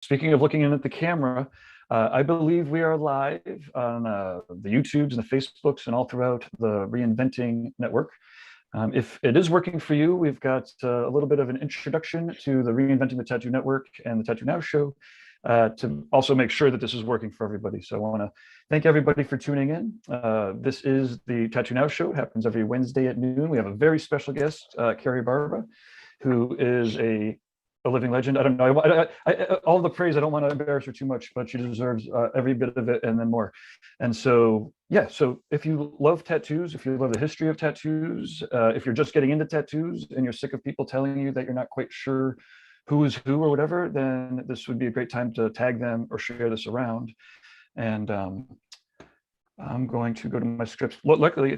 Speaking of looking in at the camera, I believe we are live on the YouTubes and the Facebooks and all throughout the Reinventing network. If it is working for you, we've got a little bit of an introduction to the Reinventing the Tattoo network and the Tattoo Now show to also make sure that this is working for everybody. So I want to thank everybody for tuning in. This is the Tattoo Now show. It happens every Wednesday at noon. We have a very special guest, Kari Barba, who is a living legend. I don't know. All the praise, I don't want to embarrass her too much, but she deserves every bit of it and then more. And so, yeah, so if you love tattoos, if you love the history of tattoos, if you're just getting into tattoos and you're sick of people telling you that you're not quite sure who is who or whatever, then this would be a great time to tag them or share this around. And I'm going to go to my scripts. Luckily,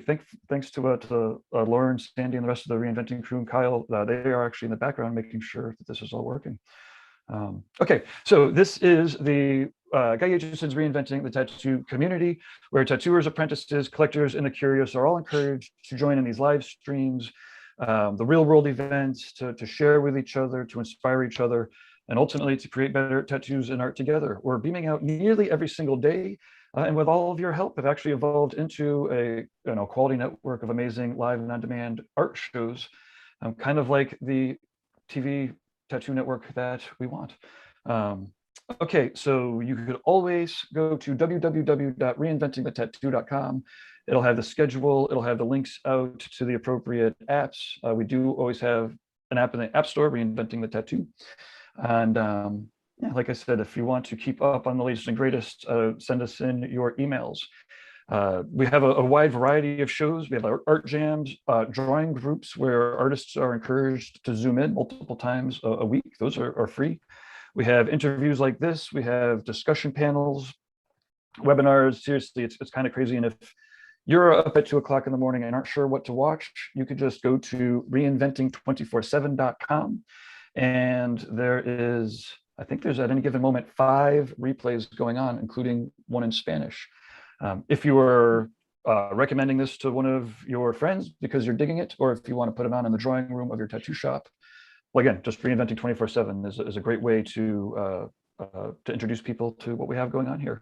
thanks to Lauren, Sandy, and the rest of the Reinventing crew and Kyle, they are actually in the background making sure that this is all working. Okay, so this is the Guy Aitchison's Reinventing the Tattoo community, where tattooers, apprentices, collectors, and the curious are all encouraged to join in these live streams, the real world events, to share with each other, to inspire each other, and ultimately to create better tattoos and art together. We're beaming out nearly every single day. And with all of your help, have actually evolved into a quality network of amazing live and on-demand art shows, kind of like the TV tattoo network that we want. Okay, so you could always go to www.reinventingthetattoo.com. It'll have the schedule. It'll have the links out to the appropriate apps. We do always have an app in the App Store, Reinventing the Tattoo. And yeah, like I said, if you want to keep up on the latest and greatest, send us in your emails. We have a wide variety of shows. We have art jams, drawing groups where artists are encouraged to zoom in multiple times a week. Those are free. We have interviews like this. We have discussion panels, webinars. Seriously, it's kind of crazy. And if you're up at 2 o'clock in the morning and aren't sure what to watch, you could just go to reinventing247.com. And there is, I think there's at any given moment 5 replays going on, including one in Spanish. If you are recommending this to one of your friends because you're digging it, or if you want to put it on in the drawing room of your tattoo shop, well, again, just Reinventing 24/7 is a great way to introduce people to what we have going on here.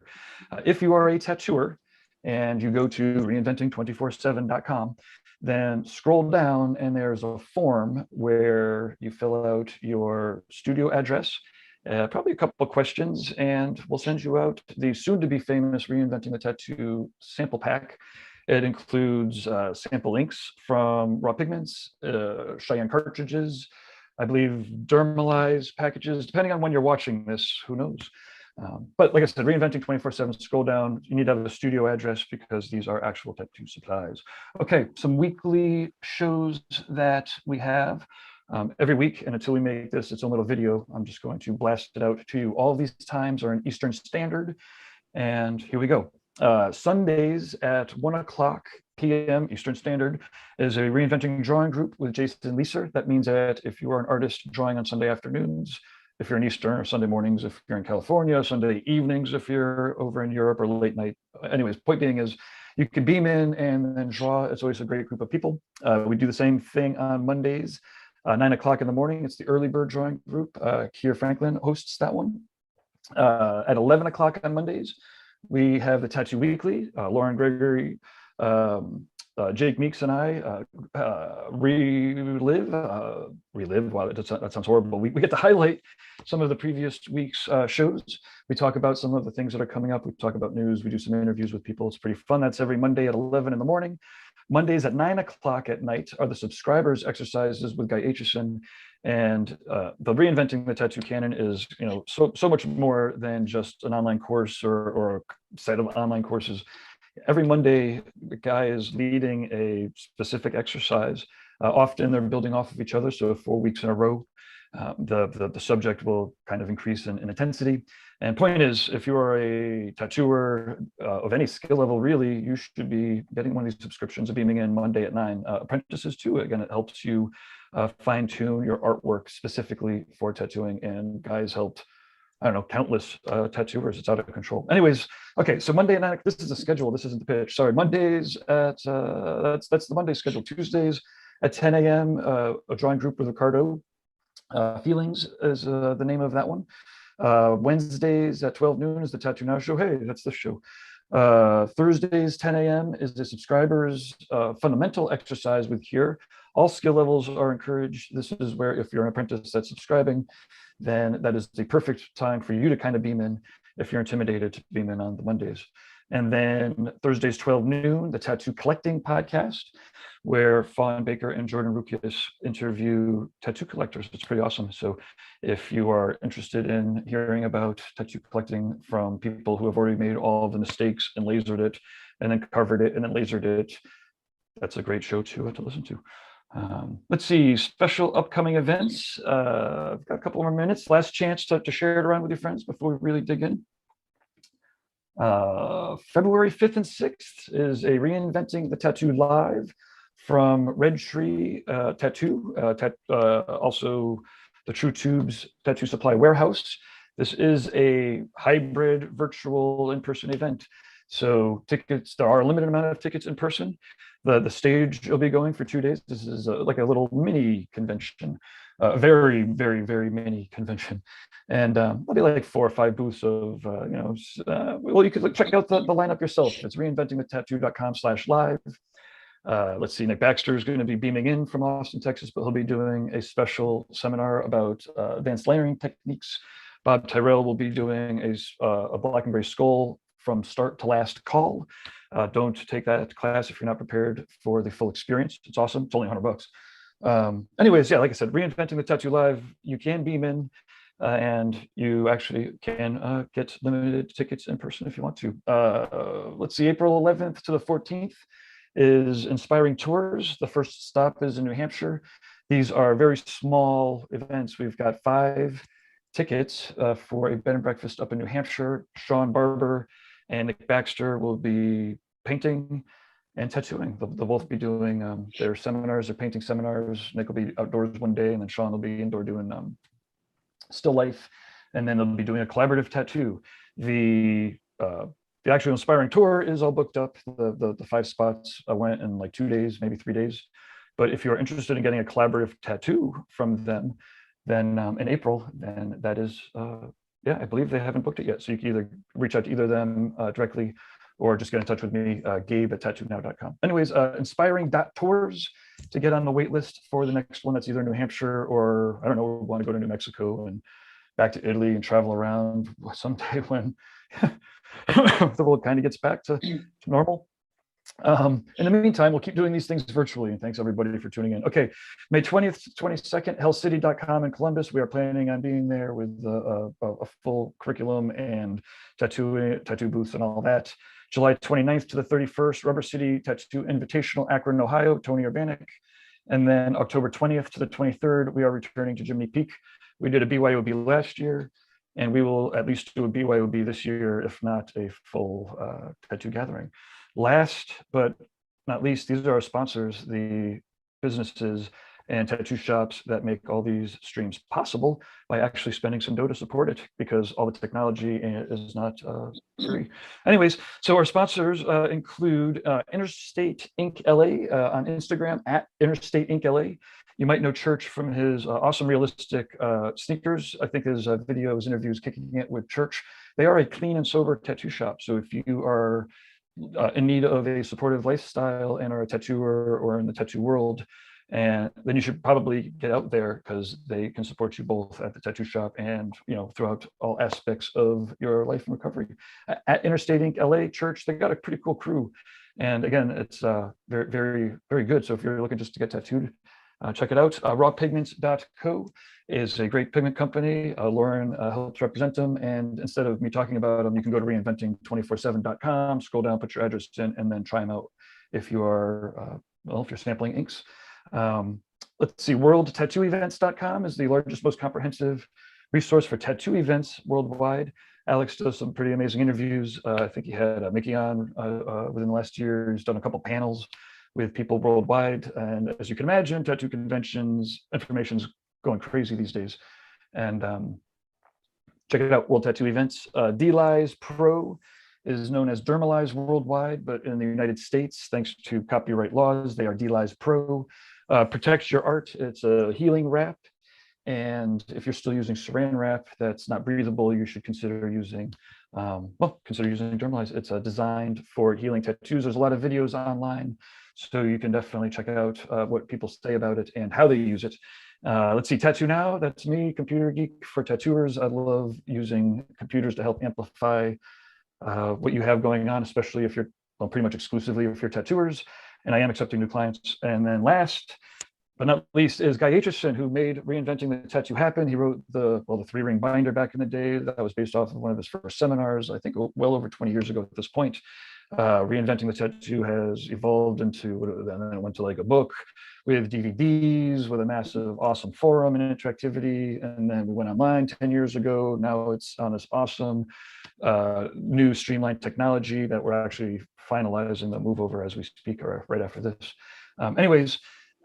If you are a tattooer and you go to reinventing247.com, then scroll down and there's a form where you fill out your studio address, probably a couple of questions, and we'll send you out the soon-to-be famous Reinventing the Tattoo sample pack. It includes sample inks from raw pigments, Cheyenne cartridges, I believe Dermalize packages, depending on when you're watching this, who knows. But like I said, Reinventing 24/7, scroll down. You need to have a studio address because these are actual tattoo supplies. Okay, some weekly shows that we have every week. And until we make this its own little video, I'm just going to blast it out to you. All of these times are in Eastern Standard. And here we go. Sundays at 1 o'clock p.m. Eastern Standard is a Reinventing drawing group with Jason Leeser. That means that if you are an artist drawing on Sunday afternoons, if you're in Eastern, or Sunday mornings if you're in California, Sunday evenings if you're over in Europe, or late night. Anyways, point being is you can beam in and then draw. It's always a great group of people. We do the same thing on Mondays, 9 o'clock in the morning. It's the early bird drawing group. Keir Franklin hosts that one. At 11 o'clock on Mondays, we have the Tattoo Weekly. Lauren Gregory, Jake Meeks, and I relive. Wow, that sounds horrible. We get to highlight some of the previous week's shows. We talk about some of the things that are coming up. We talk about news. We do some interviews with people. It's pretty fun. That's every Monday at 11 in the morning. Mondays at 9 o'clock at night are the subscribers exercises with Guy Aitchison. And the Reinventing the Tattoo canon is, so much more than just an online course or a set of online courses. Every Monday, the guy is leading a specific exercise. Often they're building off of each other. So 4 weeks in a row, the subject will kind of increase in intensity. And point is, if you are a tattooer of any skill level, really, you should be getting one of these subscriptions and beaming in Monday at 9. Apprentices too, again, it helps you fine tune your artwork specifically for tattooing. And guys helped, I don't know, countless tattooers. It's out of control. Anyways, okay, so Monday at 9, this is the schedule. This isn't the pitch. Sorry, Mondays at, that's the Monday schedule. Tuesdays at 10 a.m., a drawing group with Ricardo. Feelings is the name of that one. Wednesdays at 12 noon is the Tattoo Now show. Hey, that's the show. Thursdays, 10 a.m. is the subscribers fundamental exercise with Cure. All skill levels are encouraged. This is where if you're an apprentice that's subscribing, then that is the perfect time for you to kind of beam in if you're intimidated to beam in on the Mondays. And then Thursdays, 12 noon, the Tattoo Collecting Podcast, where Fawn Baker and Jordan Rukias interview tattoo collectors. It's pretty awesome. So if you are interested in hearing about tattoo collecting from people who have already made all of the mistakes and lasered it and then covered it and then lasered it, that's a great show to listen to. Let's see, special upcoming events. I've got a couple more minutes. Last chance to share it around with your friends before we really dig in. February 5th and 6th is a Reinventing the Tattoo live from Red Tree Tattoo, also the True Tubes Tattoo Supply Warehouse. This is a hybrid virtual in-person event. So tickets, there are a limited amount of tickets in person. The stage will be going for 2 days. This is like a little mini convention, very, very, very mini convention. And there'll be like 4 or 5 booths of, well, you could check out the lineup yourself. It's reinventingthetattoo.com/live. Let's see, Nick Baxter is going to be beaming in from Austin, Texas, but he'll be doing a special seminar about advanced layering techniques. Bob Tyrell will be doing a black and gray skull from start to last call. Don't take that class if you're not prepared for the full experience. It's awesome. It's only $100. Anyways, yeah, like I said, Reinventing the Tattoo Live, you can beam in and you actually can get limited tickets in person if you want to. Let's see, April 11th to the 14th is Inspiring Tours. The first stop is in New Hampshire. These are very small events. We've got 5 tickets for a bed and breakfast up in New Hampshire. Sean Barber and Nick Baxter will be painting and tattooing. They'll both be doing their seminars, their painting seminars. Nick will be outdoors one day, and then Sean will be indoor doing still life, and then they'll be doing a collaborative tattoo. The actual Inspiring Tour is all booked up. The 5 spots went in like 2 days, maybe 3 days. But if you're interested in getting a collaborative tattoo from them, then in April, then that is, yeah, I believe they haven't booked it yet. So you can either reach out to either of them directly or just get in touch with me, Gabe at tattoonow.com. Anyways, inspiring.tours to get on the wait list for the next one. That's either New Hampshire or, I don't know, we want to go to New Mexico and back to Italy and travel around someday when the world kind of gets back to normal. In the meantime, we'll keep doing these things virtually, and thanks everybody for tuning in. Okay, May 20th, 22nd, hellcity.com in Columbus. We are planning on being there with a full curriculum and tattoo booths and all that. July 29th to the 31st, Rubber City Tattoo Invitational, Akron, Ohio, Tony Urbanic. And then October 20th to the 23rd, we are returning to Jiminy Peak. We did a BYOB last year, and we will at least do a BYOB this year, if not a full tattoo gathering. Last but not least, these are our sponsors, the businesses and tattoo shops that make all these streams possible by actually spending some dough to support it, because all the technology is not free. Anyways, so our sponsors include Interstate Inc. LA on Instagram at Interstate Inc. LA. You might know Church from his awesome realistic sneakers. I think his videos, interviews, Kicking It with Church. They are a clean and sober tattoo shop. So if you are in need of a supportive lifestyle and are a tattooer or in the tattoo world, and then you should probably get out there, because they can support you both at the tattoo shop and throughout all aspects of your life and recovery. At Interstate Inc. LA Church, they got a pretty cool crew, and again, it's very, very, very good. So if you're looking just to get tattooed, check it out. Rawpigments.co is a great pigment company. Lauren helps represent them. And instead of me talking about them, you can go to reinventing247.com, scroll down, put your address in, and then try them out if you are, well, if you're sampling inks. Let's see, worldtattooevents.com is the largest, most comprehensive resource for tattoo events worldwide. Alex does some pretty amazing interviews. I think he had Mickey on within the last year. He's done a couple panels with people worldwide. And as you can imagine, tattoo conventions, information's going crazy these days. And check it out, World Tattoo Events. DLize Pro is known as Dermalize worldwide, but in the United States, thanks to copyright laws, they are DLize Pro. Protects Your Art. It's a healing wrap. And if you're still using saran wrap that's not breathable, you should consider using, Dermalize. It's designed for healing tattoos. There's a lot of videos online, so you can definitely check out what people say about it and how they use it. Let's see, Tattoo Now, that's me, computer geek for tattooers. I love using computers to help amplify what you have going on, especially if you're, well, pretty much exclusively if you're tattooers, and I am accepting new clients. And then last but not least is Guy Aitchison, who made Reinventing the Tattoo happen. He wrote the three-ring binder back in the day. That was based off of one of his first seminars, I think well over 20 years ago at this point. Reinventing the Tattoo has evolved into, and then it went to like a book with DVDs, with a massive, awesome forum and interactivity. And then we went online 10 years ago. Now it's on this awesome new streamlined technology that we're actually finalizing the move over as we speak, or right after this. Anyways,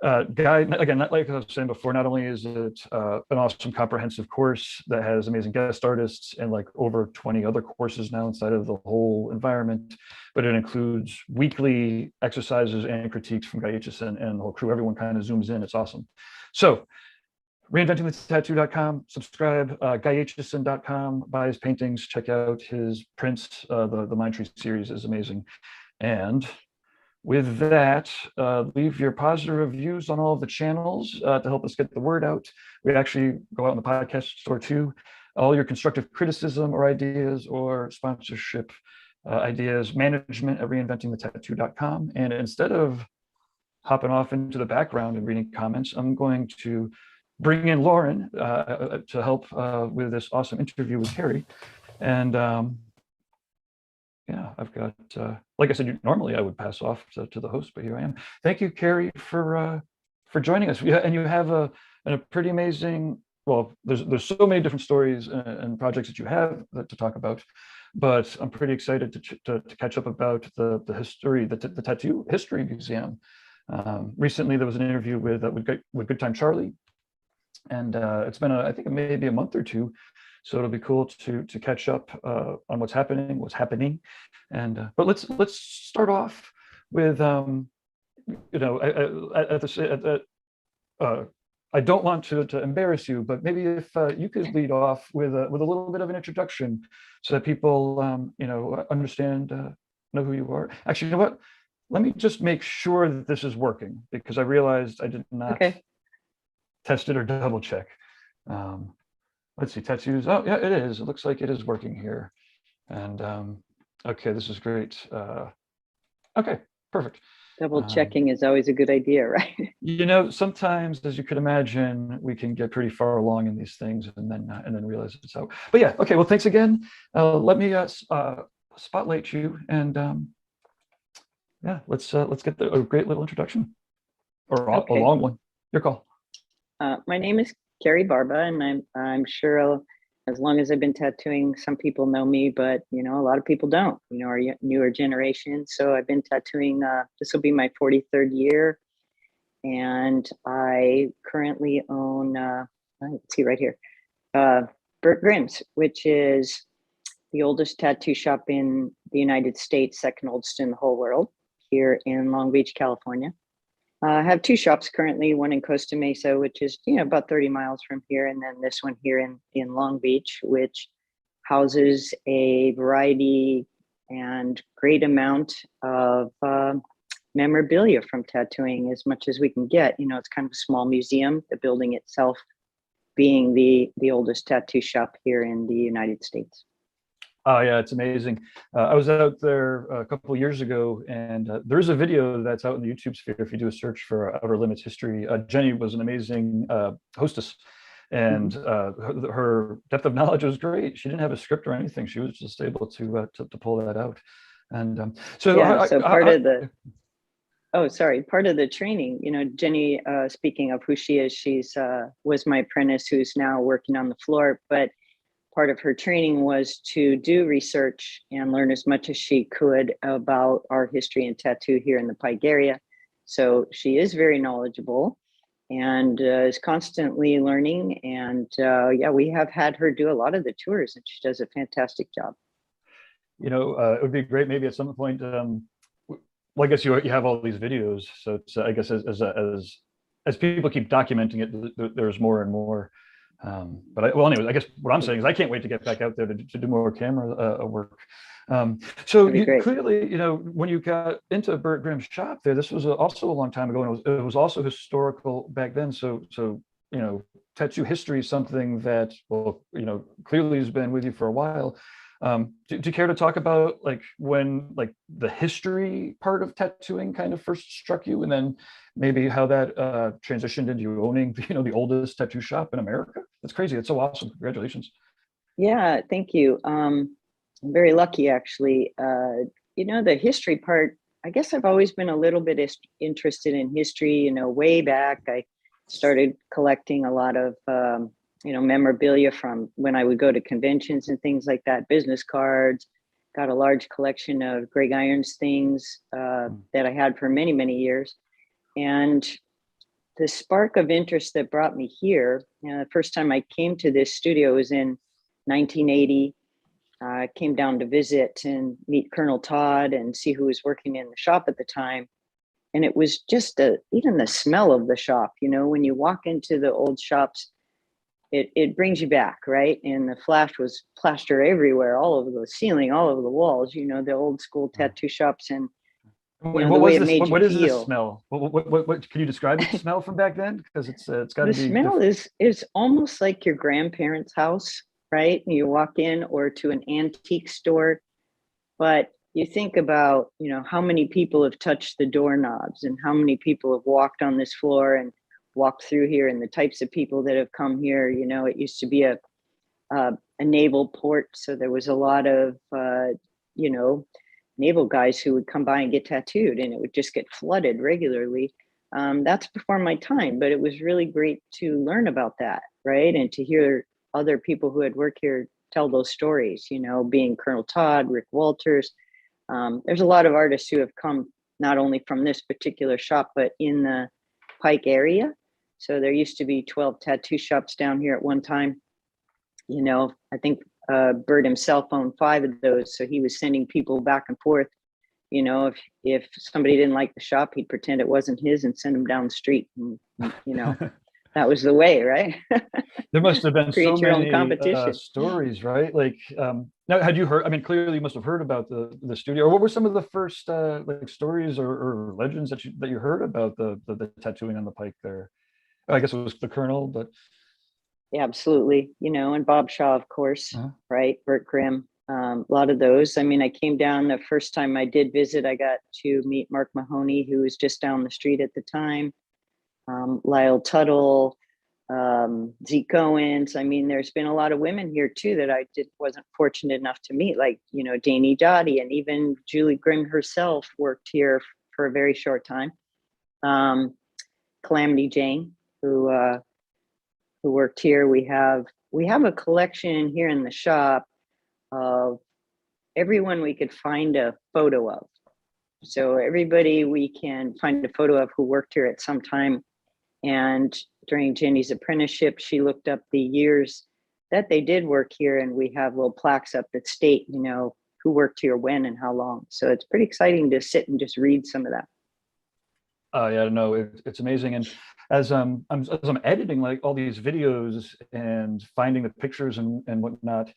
Guy, again, like I was saying before, not only is it an awesome comprehensive course that has amazing guest artists and like over 20 other courses now inside of the whole environment, but it includes weekly exercises and critiques from Guy Aitchison and the whole crew. Everyone kind of zooms in. It's awesome. So reinventingthetattoo.com, subscribe, guyaitchison.com, buy his paintings, check out his prints. The Mindtree series is amazing. And with that, leave your positive reviews on all of the channels to help us get the word out. We actually go out in the podcast store too. All your constructive criticism or ideas or sponsorship ideas, management at reinventingthetattoo.com. And instead of hopping off into the background and reading comments, I'm going to bring in Lauren to help with this awesome interview with Kari. And yeah, I've got, like I said, normally I would pass off to the host, but here I am. Thank you, Kari, for joining us. Yeah, and you have a pretty amazing, well, there's so many different stories and projects that you have to talk about, but I'm pretty excited to catch up about the history, the Tattoo History Museum. Recently, there was an interview with Good Time Charlie, and it's been, I think, maybe a month or two. So it'll be cool to catch up on what's happening, and but let's start off with I don't want to embarrass you, but maybe if you could lead off with a little bit of an introduction, so that people understand, know who you are. Actually, you know what? Let me just make sure that this is working, because I realized I did not test it or double check. Let's see, tattoos. Oh, yeah, it is. It looks like it is working here. And okay, this is great. Okay, perfect. Double checking is always a good idea, right? Sometimes, as you could imagine, we can get pretty far along in these things and then realize it's out. But yeah, okay. Well, thanks again. Let me spotlight you, and yeah, let's get a great little introduction, or a long one. Your call. My name is Kari Barba, and I'm sure as long as I've been tattooing, some people know me, but a lot of people don't. Our newer generation. So I've been tattooing. This will be my 43rd year, and I currently own. Let's see right here, Burt Grimm's, which is the oldest tattoo shop in the United States, second oldest in the whole world, here in Long Beach, California. I have two shops currently, one in Costa Mesa, which is about 30 miles from here, and then this one here in Long Beach, which houses a variety and great amount of memorabilia from tattooing, as much as we can get. It's kind of a small museum, the building itself being the oldest tattoo shop here in the United States. Oh yeah, it's amazing. I was out there a couple of years ago, and there's a video that's out in the YouTube sphere if you do a search for Outer Limits history. Jenny was an amazing hostess, and her depth of knowledge was great. She didn't have a script or anything. She was just able to pull that out. And so yeah, part of the training, Jenny, speaking of who she is, she's was my apprentice who's now working on the floor, but part of her training was to do research and learn as much as she could about our history and tattoo here in the Pike area. So she is very knowledgeable and is constantly learning. And yeah, we have had her do a lot of the tours, and she does a fantastic job. It would be great maybe at some point. Well, I guess you have all these videos, so it's, I guess as people keep documenting it, there's more and more. Well, anyways, I guess what I'm saying is I can't wait to get back out there to do more camera work. So you clearly, when you got into Bert Grimm's shop there, this was also a long time ago, and it was also historical back then. So tattoo history is something that, well, clearly has been with you for a while. Do you care to talk about when the history part of tattooing kind of first struck you, and then maybe how that transitioned into you owning the oldest tattoo shop in America? That's crazy. It's so awesome. Congratulations. Yeah, thank you. I'm very lucky, actually. The history part, I guess I've always been a little bit interested in history. Way back, I started collecting a lot of memorabilia from when I would go to conventions and things like that, business cards. Got a large collection of Greg Irons things that I had for many, many years. And the spark of interest that brought me here, the first time I came to this studio was in 1980. I came down to visit and meet Colonel Todd and see who was working in the shop at the time. And it was just even the smell of the shop, when you walk into the old shops, it brings you back, right? And the flash was plaster everywhere, all over the ceiling, all over the walls, the old school tattoo shops. And what was this? What is this smell? What can you describe the smell from back then? Because it's got to be. The smell is almost like your grandparents' house, right? You walk in, or to an antique store, but you think about, how many people have touched the doorknobs and how many people have walked on this floor and walked through here, and the types of people that have come here. It used to be a naval port, so there was a lot of naval guys who would come by and get tattooed, and it would just get flooded regularly. That's before my time, but it was really great to learn about that, right? And to hear other people who had worked here tell those stories, being Colonel Todd, Rick Walters. There's a lot of artists who have come not only from this particular shop, but in the Pike area. So there used to be 12 tattoo shops down here at one time. I think Bert himself owned 5 of those. So he was sending people back and forth. If somebody didn't like the shop, he'd pretend it wasn't his and send them down the street. And, that was the way, right? There must have been Create so your many own competition. stories, right? Now, had you heard? I mean, clearly you must have heard about the studio. Or what were some of the first stories or legends that you heard about the tattooing on the Pike there? I guess it was the Colonel, but yeah, absolutely. And Bob Shaw, of course, right? Bert Grimm, a lot of those. I mean, I came down the first time I did visit. I got to meet Mark Mahoney, who was just down the street at the time. Lyle Tuttle, Zeke Owens. I mean, there's been a lot of women here too that I wasn't fortunate enough to meet, like Dani Dottie, and even Julie Grimm herself worked here for a very short time. Calamity Jane, who worked here. We have a collection here in the shop of everyone we could find a photo of. So everybody we can find a photo of who worked here at some time. And during Jenny's apprenticeship, she looked up the years that they did work here, and we have little plaques up that state, who worked here when and how long. So it's pretty exciting to sit and just read some of that. Yeah, no, it's amazing. And as I'm editing all these videos and finding the pictures and whatnot,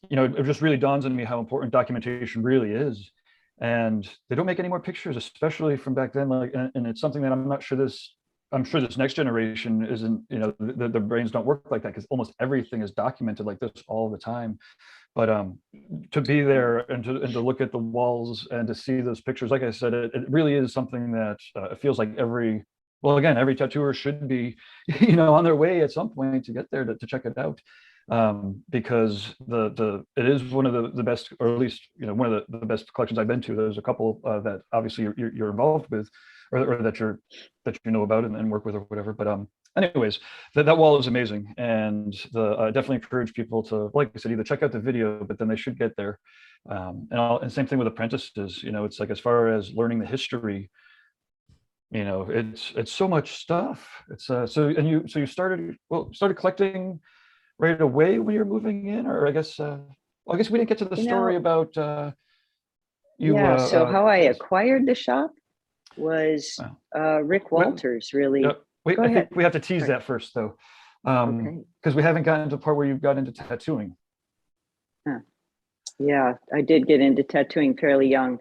it just really dawns on me how important documentation really is. And they don't make any more pictures, especially from back then. And it's something that I'm sure this next generation isn't, the brains don't work like that, because almost everything is documented like this all the time. But to be there and to look at the walls and to see those pictures, like I said, it really is something that it feels like every tattooer should be, on their way at some point to get there to check it out. Because it is one of the best, or at least one of the best collections I've been to. There's a couple that obviously you're involved with, or that you know about and work with or whatever. But anyways, that wall is amazing, and I definitely encourage people to, like I said, either check out the video, but then they should get there. And same thing with apprentices. It's like, as far as learning the history, it's so much stuff. It's so you started collecting right away when you're moving in, or I guess we didn't get to the story about you. Yeah. So how I acquired the shop was Rick Walters, really. I think we have to tease that first, though. Okay. Because we haven't gotten to the part where you've got into tattooing. Huh. Yeah, I did get into tattooing fairly young.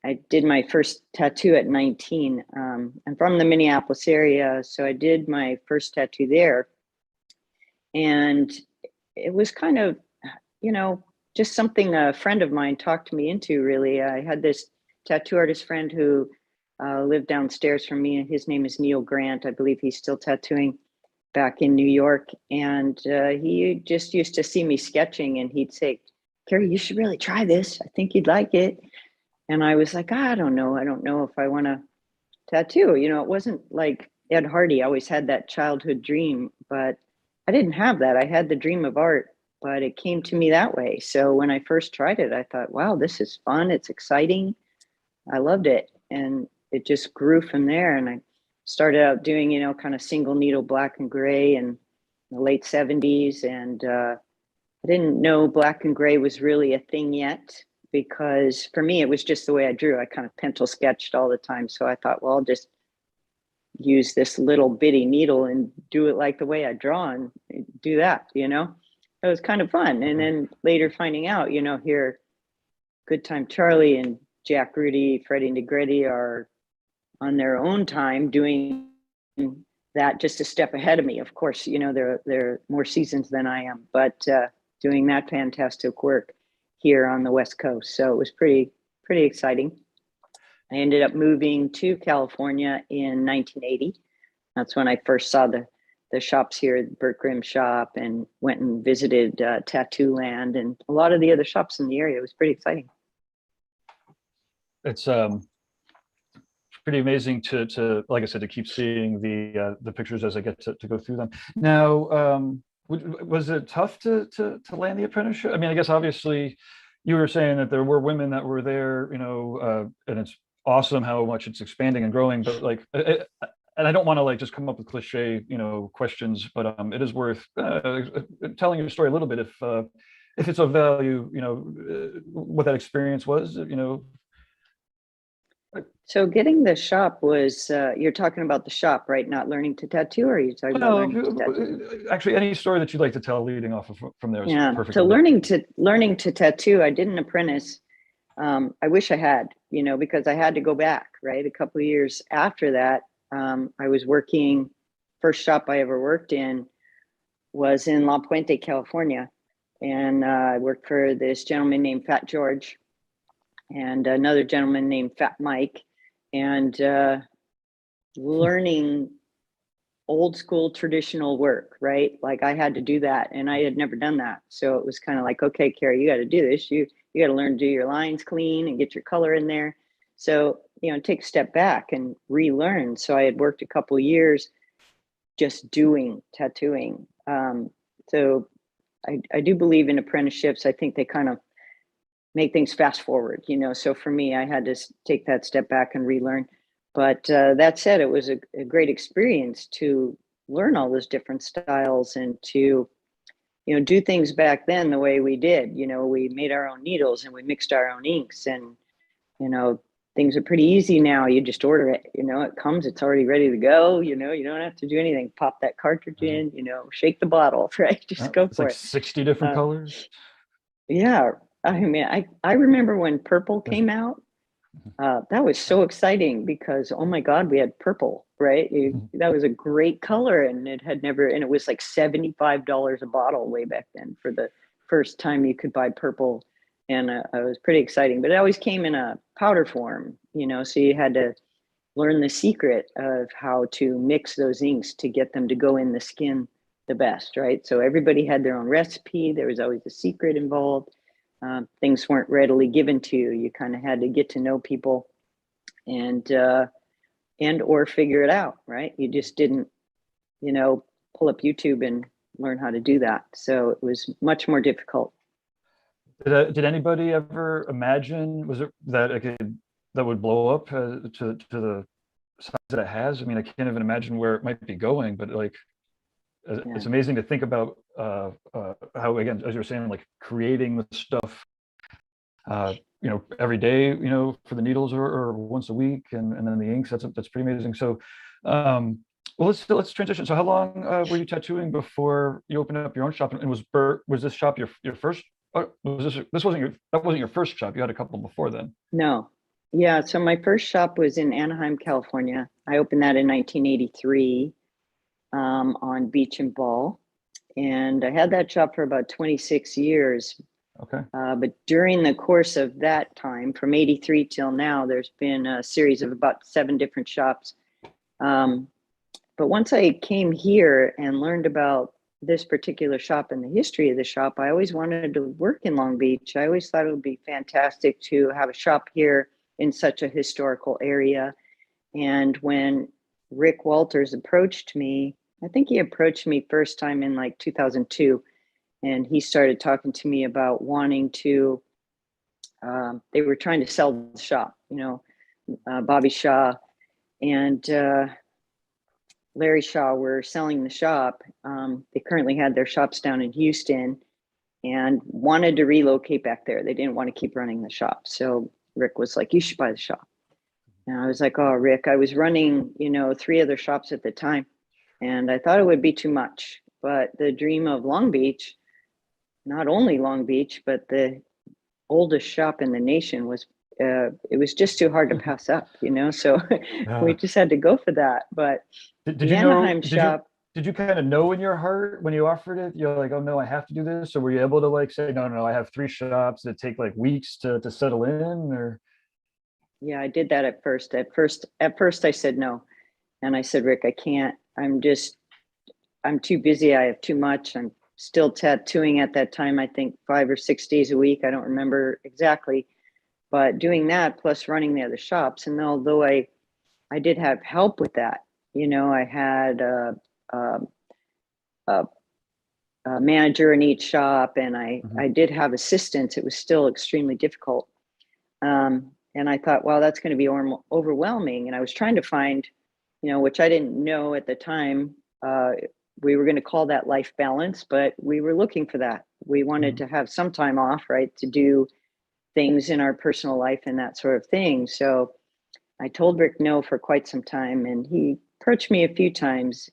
I did my first tattoo at 19. I'm from the Minneapolis area, so I did my first tattoo there. And it was kind of, you know, just something a friend of mine talked me into, really. I had this tattoo artist friend who lived downstairs from me. His name is Neil Grant. I believe he's still tattooing back in New York. And he just used to see me sketching and he'd say, Kari, you should really try this. I think you'd like it. And I was like, I don't know. I don't know if I want to tattoo. You know, it wasn't like Ed Hardy always had that childhood dream, but I didn't have that. I had the dream of art, but it came to me that way. So when I first tried it, I thought, wow, this is fun. It's exciting. I loved it. And it just grew from there. And I started out doing, you know, kind of single needle black and gray in the late 70s. And I didn't know black and gray was really a thing yet because for me, it was just the way I drew. I kind of pencil sketched all the time. So I thought, well, I'll just use this little bitty needle and do it like the way I draw and do that, you know? It was kind of fun. And then later finding out, you know, here, Good Time Charlie and Jack Rudy, Freddie Negretti are on their own time doing that just a step ahead of me. Of course, you know, they're more seasoned than I am, but doing that fantastic work here on the West Coast. So it was pretty exciting. I ended up moving to California in 1980. That's when I first saw the shops here, the Burt Grimm shop, and went and visited Tattoo Land and a lot of the other shops in the area. It was pretty exciting. It's pretty amazing to like I said, to keep seeing the pictures as I get to go through them. Now, was it tough to land the apprenticeship? I mean, I guess obviously you were saying that there were women that were there, you know, and it's awesome how much it's expanding and growing, but like, and I don't want to like just come up with cliche, you know, questions, but it is worth telling your story a little bit if it's of value, you know, what that experience was, you know. So getting the shop was, you're talking about the shop, right? Not learning to tattoo, or are you talking about Well, learning to tattoo? actually, any story that you'd like to tell leading off of from there is Yeah. So perfectly good. learning to tattoo, I did an apprentice. I wish I had, you know, because I had to go back, right? A couple of years after that, I was working, first shop I ever worked in was in La Puente, California. And I worked for this gentleman named Fat George and another gentleman named Fat Mike. And learning old school traditional work, right? Like I had to do that and I had never done that. So it was kind of like, okay, Kari, you got to do this. You got to learn to do your lines clean and get your color in there. So, you know, take a step back and relearn. So I had worked a couple of years just doing tattooing. So I do believe in apprenticeships. I think they kind of make things fast forward, you know. So for me, I had to take that step back and relearn. But that said, it was a great experience to learn all those different styles and to, you know, do things back then the way we did. You know, we made our own needles and we mixed our own inks, and you know, things are pretty easy now. You just order it, you know, it comes, it's already ready to go. You know, you don't have to do anything. Pop that cartridge in, you know, shake the bottle, right? Just go It's for like it. 60 different Uh, colors. yeah, I mean, I remember when purple came out. That was so exciting because, oh my God, we had purple, right? That was a great color, and it had never, and it was like $75 a bottle way back then for the first time you could buy purple. And it was pretty exciting, but it always came in a powder form, you know, so you had to learn the secret of how to mix those inks to get them to go in the skin the best, right? So everybody had their own recipe. There was always a secret involved. Things weren't readily given to you. You kind of had to get to know people and or figure it out, right? You just didn't, you know, pull up YouTube and learn how to do that. So it was much more difficult. Did anybody ever imagine, was it that it could, that would blow up to the size that it has? I mean, I can't even imagine where it might be going, but like, Yeah. it's amazing to think about how, again, as you're saying, like creating the stuff, you know, every day, you know, for the needles or once a week, and then the inks. That's pretty amazing. So, Well, let's transition. So how long were you tattooing before you opened up your own shop? And was this shop your first? Was this wasn't your that wasn't your first shop? You had a couple before then. No. Yeah, so my first shop was in Anaheim, California. I opened that in 1983 on Beach and Ball. And I had that shop for about 26 years. Okay. But during the course of that time, from 83 till now, there's been a series of about 7 different shops. But once I came here and learned about this particular shop and the history of the shop, I always wanted to work in Long Beach. I always thought it would be fantastic to have a shop here in such a historical area. And when Rick Walters approached me, I think he approached me first time in like 2002, and he started talking to me about wanting to, they were trying to sell the shop, Bobby Shaw and Larry Shaw were selling the shop. They currently had their shops down in Houston and wanted to relocate back there. They didn't want to keep running the shop. So Rick was like, you should buy the shop. And I was like, oh, Rick, I was running, 3 other shops at the time. And I thought it would be too much. But the dream of Long Beach, not only Long Beach, but the oldest shop in the nation was, it was just too hard to pass up, so we just had to go for that. But Did the you know? Anaheim shop, Did you kind of know in your heart when you offered it? You're like, oh no, I have to do this, or were you able to like say, no, no, I have 3 shops that take like weeks to settle in, or? yeah, I did that at first. At first I said no. And I said, Rick, I can't. I'm too busy. I have too much. I'm still tattooing at that time, I think 5 or 6 days a week. I don't remember exactly, but doing that plus running the other shops. And although I did have help with that, I had a, a manager in each shop, and I did have assistants. It was still extremely difficult. And I thought, well, that's going to be overwhelming. And I was trying to find, which I didn't know at the time. We were going to call that life balance, but we were looking for that. We wanted to have some time off, right, to do things in our personal life and that sort of thing. So I told Rick no for quite some time, and he approached me a few times.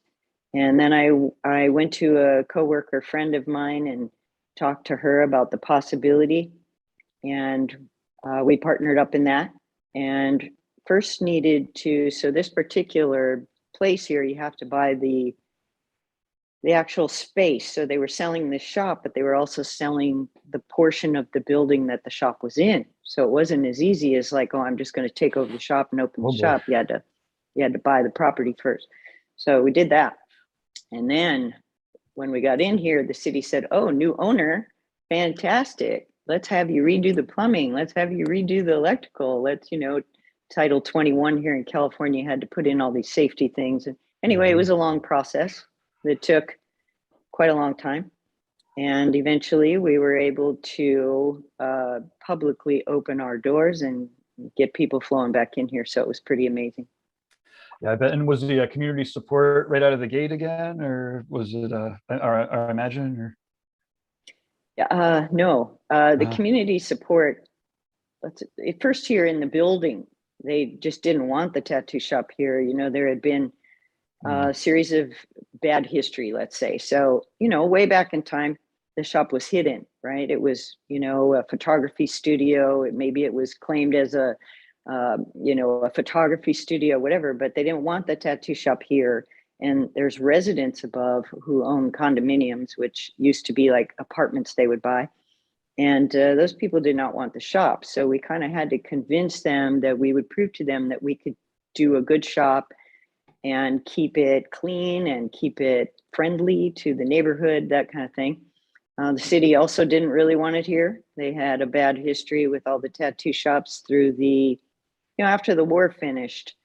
And then I went to a coworker friend of mine and talked to her about the possibility. And we partnered up in that, and first needed to, so this particular place here, you have to buy the actual space. So they were selling the shop, but they were also selling the portion of the building that the shop was in. So it wasn't as easy as like, oh, I'm just going to take over the shop and open the shop. You had to buy the property first. So we did that. And then when we got in here, the city said, oh, new owner, fantastic. Let's have you redo the plumbing. Let's have you redo the electrical. Let's, Title 21 here in California had to put in all these safety things. And anyway, it was a long process that took quite a long time. And eventually we were able to publicly open our doors and get people flowing back in here. So it was pretty amazing. Yeah, I bet. And was the community support right out of the gate again, or was it, or I imagine, or? No, the community support, first here in the building, they just didn't want the tattoo shop here. There had been a series of bad history, let's say. So, way back in time, the shop was hidden, right? It was, a photography studio. Maybe it was claimed as a photography studio, whatever, but they didn't want the tattoo shop here. And there's residents above who own condominiums, which used to be like apartments they would buy. And those people did not want the shop. So we kind of had to convince them that we would prove to them that we could do a good shop and keep it clean and keep it friendly to the neighborhood, that kind of thing. The city also didn't really want it here. They had a bad history with all the tattoo shops through the, after the war finished,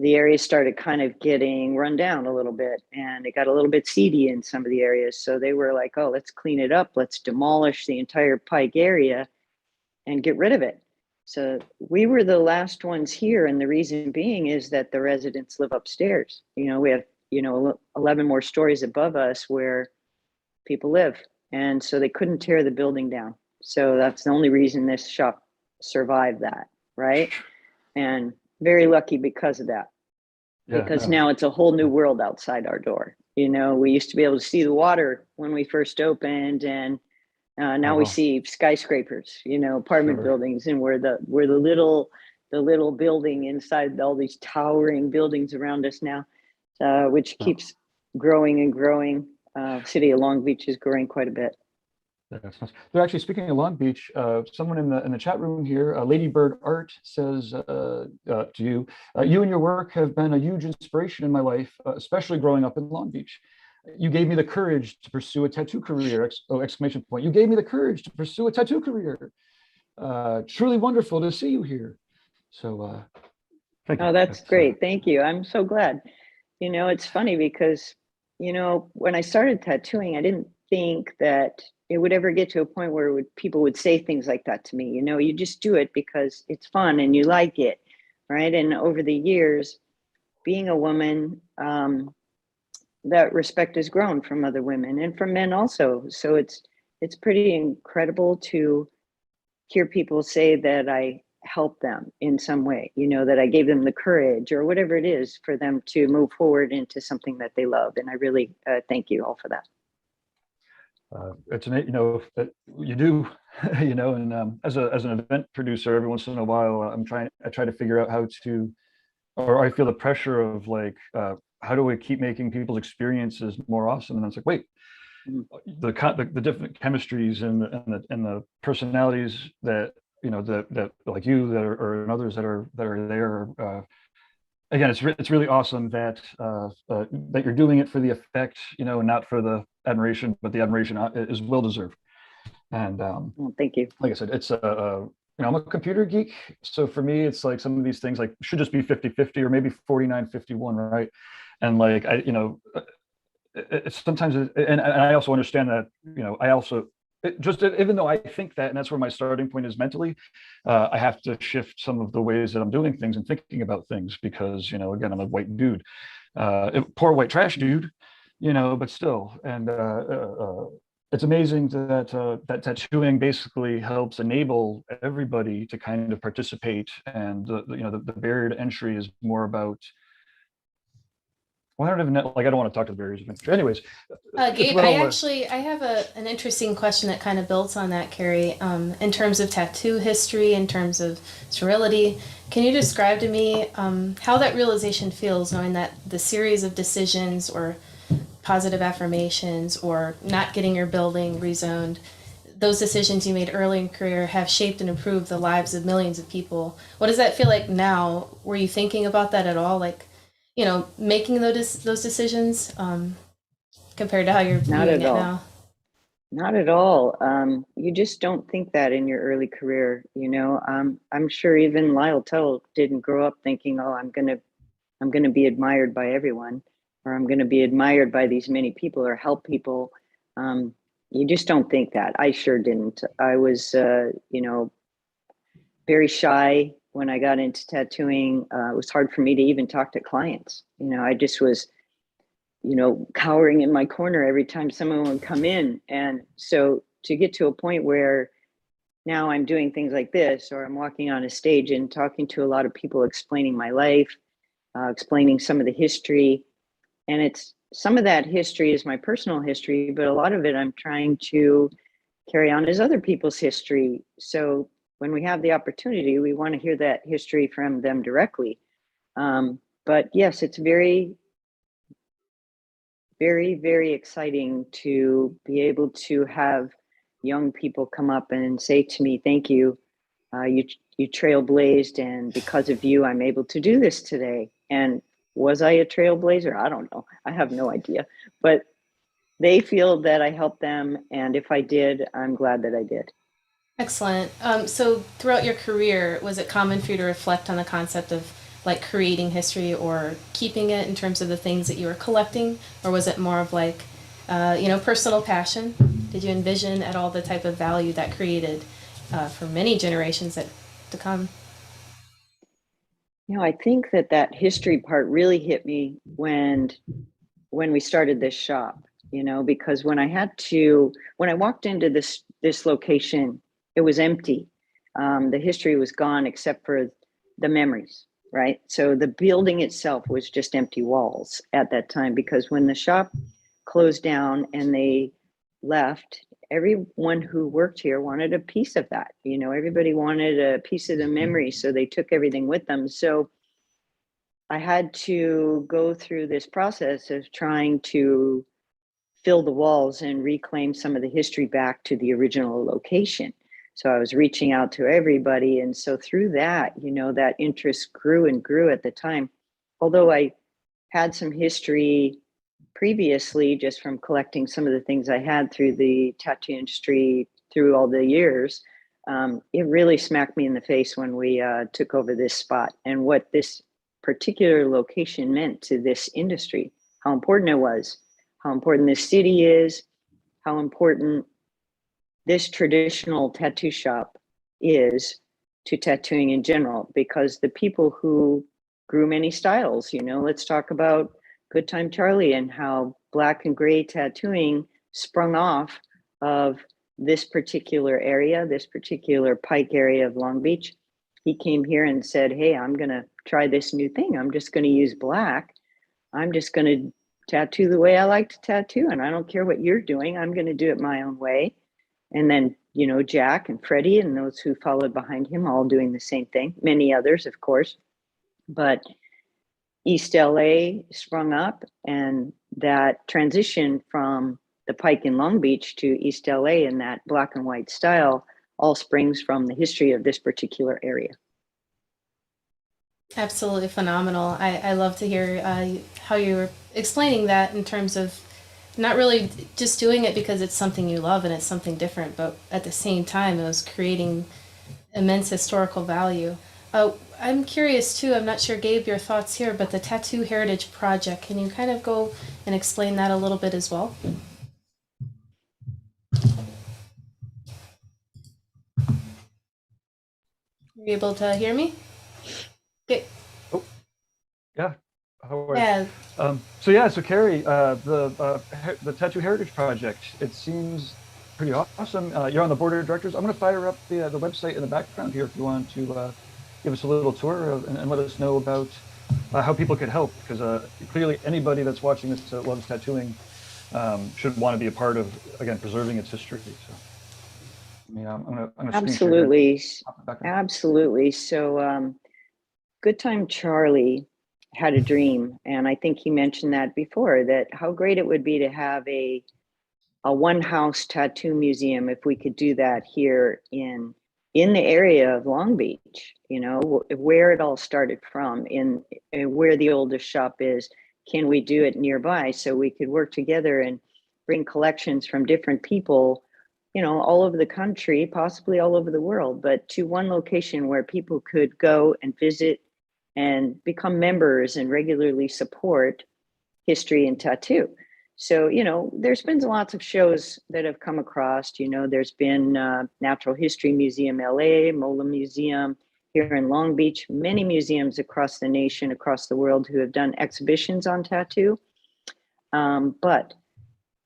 the area started kind of getting run down a little bit, and it got a little bit seedy in some of the areas. So they were like, oh, let's clean it up. Let's demolish the entire Pike area and get rid of it. So we were the last ones here. And the reason being is that the residents live upstairs. We have, 11 more stories above us where people live. And so they couldn't tear the building down. So that's the only reason this shop survived that, right? And very lucky because of that. Yeah, because no. now it's a whole new world outside our door. You know, we used to be able to see the water when we first opened, and Oh, now we well, see skyscrapers, you know, apartment sure. buildings, and we're the little building inside all these towering buildings around us now, which No, keeps growing and growing. City of Long Beach is growing quite a bit. that's nice. They're actually speaking of Long Beach. Someone in the chat room here, Ladybird Art says to you, you and your work have been a huge inspiration in my life, especially growing up in Long Beach. You gave me the courage to pursue a tattoo career! Exclamation point. You gave me the courage to pursue a tattoo career. Truly wonderful to see you here. So thank you. Oh, that's That's great. Thank you. I'm so glad. You know, it's funny because, you know, when I started tattooing, I didn't think that it would ever get to a point where people would say things like that to me. You know, you just do it because it's fun and you like it, right? And over the years, being a woman, that respect has grown from other women and from men also. So it's pretty incredible to hear people say that I helped them in some way, you know, that I gave them the courage or whatever it is for them to move forward into something that they love. And I really thank you all for that. it's an, you do, and as an event producer, every once in a while, I try to figure out how to, or I feel the pressure of like, how do we keep making people's experiences more awesome? And it's like, wait, Mm. the different chemistries and the personalities that, that like you that are, or others that are there. Again, it's really awesome that that you're doing it for the effect, and not for the admiration, but the admiration is well deserved. And Well, thank you. like I said, it's I'm a computer geek, so for me, it's like some of these things like should just be 50-50 or maybe 49-51, right? And like it's sometimes, and I also understand that, I also just even though I think that, and that's where my starting point is mentally, I have to shift some of the ways that I'm doing things and thinking about things because, again, I'm a white dude, poor white trash dude, but still, and it's amazing that that tattooing basically helps enable everybody to kind of participate, and the barrier to entry is more about. Well, I don't even know, like I don't want to talk to the barriers of entry. Anyways, it's Gabe, about all the. I have an interesting question that kind of builds on that, Carrie. In terms of tattoo history, in terms of sterility, can you describe to me how that realization feels, knowing that the series of decisions or positive affirmations or not getting your building rezoned, those decisions you made early in career have shaped and improved the lives of millions of people. What does that feel like now? Were you thinking about that at all? Like, making those decisions compared to how you're Not viewing at it all. now? Not at all. You just don't think that in your early career, you know. I'm sure even Lyle Tuttle didn't grow up thinking, "Oh, I'm gonna be admired by everyone, or I'm gonna be admired by these many people or help people." Um, you just don't think that. I sure didn't. I was, very shy when I got into tattooing. It was hard for me to even talk to clients. You know, I just was, cowering in my corner every time someone would come in. And so to get to a point where now I'm doing things like this, or I'm walking on a stage and talking to a lot of people, explaining my life, explaining some of the history. And it's some of that history is my personal history, but a lot of it I'm trying to carry on as other people's history. So when we have the opportunity, we want to hear that history from them directly. But yes, it's very, very, very exciting to be able to have young people come up and say to me, "Thank you. You trailblazed, and because of you, I'm able to do this today." And was I a trailblazer? I don't know. I have no idea. But they feel that I helped them, and if I did, I'm glad that I did. Excellent. So throughout your career, was it common for you to reflect on the concept of like creating history or keeping it in terms of the things that you were collecting, or was it more of like, personal passion? Did you envision at all the type of value that created for many generations to come? You know, I think that history part really hit me when we started this shop, because when I walked into this location, it was empty. The history was gone except for the memories. right? So the building itself was just empty walls at that time, because when the shop closed down and they left, everyone who worked here wanted a piece of that. You know, everybody wanted a piece of the memory, so they took everything with them. So I had to go through this process of trying to fill the walls and reclaim some of the history back to the original location. So I was reaching out to everybody. And so through that, you know, that interest grew and grew at the time. Although I had some history previously just from collecting some of the things I had through the tattoo industry through all the years, it really smacked me in the face when we took over this spot and what this particular location meant to this industry, how important it was, how important this city is, how important this traditional tattoo shop is to tattooing in general, because the people who grew many styles, you know, let's talk about Good Time Charlie and how black and gray tattooing sprung off of this particular area, this particular Pike area of Long Beach. He came here and said, hey, I'm going to try this new thing. I'm just going to use black. I'm just going to tattoo the way I like to tattoo. And I don't care what you're doing. I'm going to do it my own way. And then, you know, Jack and Freddie and those who followed behind him, all doing the same thing. Many others, of course. But East LA sprung up, and that transition from the Pike in Long Beach to East LA in that black and white style all springs from the history of this particular area. Absolutely phenomenal. I love to hear how you were explaining that in terms of not really just doing it because it's something you love and it's something different, but at the same time, it was creating immense historical value. I'm curious too, I'm not sure, Gabe, your thoughts here, but the Tattoo Heritage Project, can you kind of go and explain that a little bit as well? Are you able to hear me? Okay. Oh, yeah. How are you? Yeah. So Kari, the Tattoo Heritage Project, it seems pretty awesome. You're on the board of directors. I'm going to fire up the website in the background here if you want to give us a little tour and let us know about how people could help, because clearly anybody that's watching this that loves tattooing should want to be a part of, again, preserving its history. So, I'm gonna absolutely. So, Good Time Charlie had a dream, and I think he mentioned that before, that how great it would be to have a one house tattoo museum if we could do that here in the area of Long Beach, you know, where it all started from, in where the oldest shop is. Can we do it nearby so we could work together and bring collections from different people, you know, all over the country, possibly all over the world, but to one location where people could go and visit and become members and regularly support history and tattoo. So, you know, there's been lots of shows that have come across, you know, there's been Natural History Museum, LA, Mola Museum here in Long Beach, many museums across the nation, across the world who have done exhibitions on tattoo. But